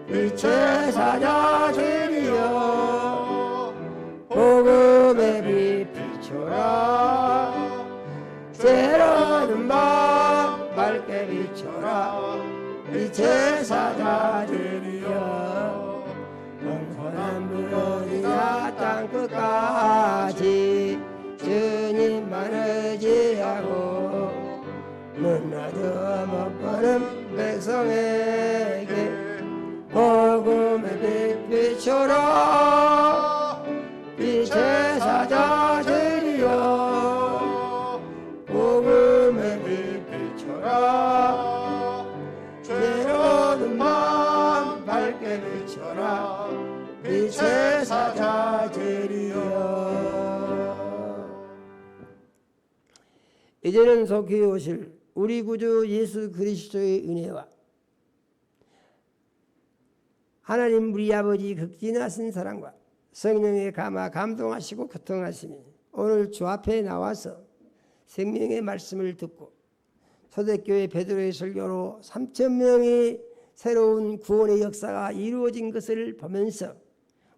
빛의 사자들이여 복음의 빛 비춰라. 죄로는 밤 밝게 비춰라. 빛의 사자들이여 동서남북어디나 땅끝까지 주님만 의지하고 눈나도 못 보는 백성에게 복음의 빛 비춰라. 빛의 사자들이여 복음의 빛 비춰라. 죄로는 밤 밝게 비춰라. 빛의 사자들이여. 이제는 속히 오실 우리 구주 예수 그리스도의 은혜와 하나님 우리 아버지 극진하신 사랑과 성령의 감화 감동하시고 교통하시니 오늘 주 앞에 나와서 생명의 말씀을 듣고 초대교회 베드로의 설교로 3,000명의 새로운 구원의 역사가 이루어진 것을 보면서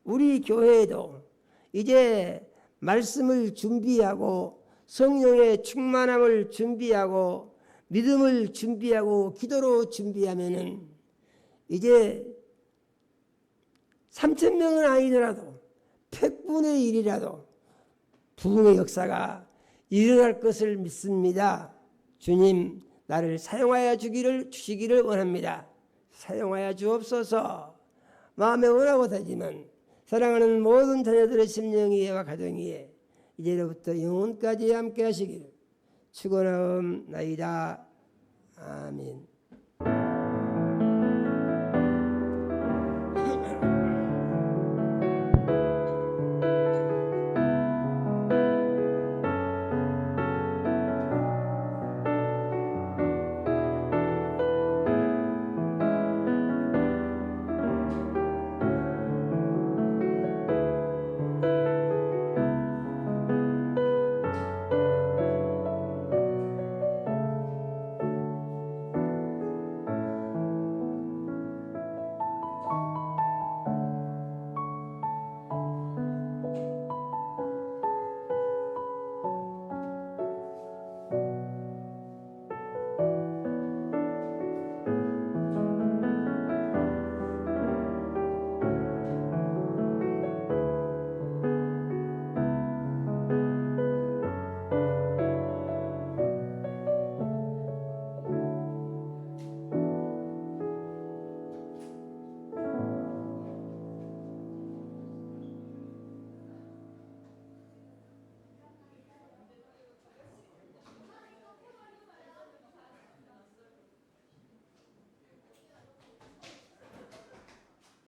우리 교회에도 이제 말씀을 준비하고 성령의 충만함을 준비하고 믿음을 준비하고 기도로 준비하면은 이제 3,000명은 아니더라도 100분의 1이라도 부흥의 역사가 일어날 것을 믿습니다. 주님 나를 사용하여 주시기를 원합니다. 사용하여 주옵소서. 마음에 원하고 되지만 사랑하는 모든 자녀들의 심령이와 가정이에 이제로부터 영원까지 함께 하시기를 축원하옵나이다. 아멘.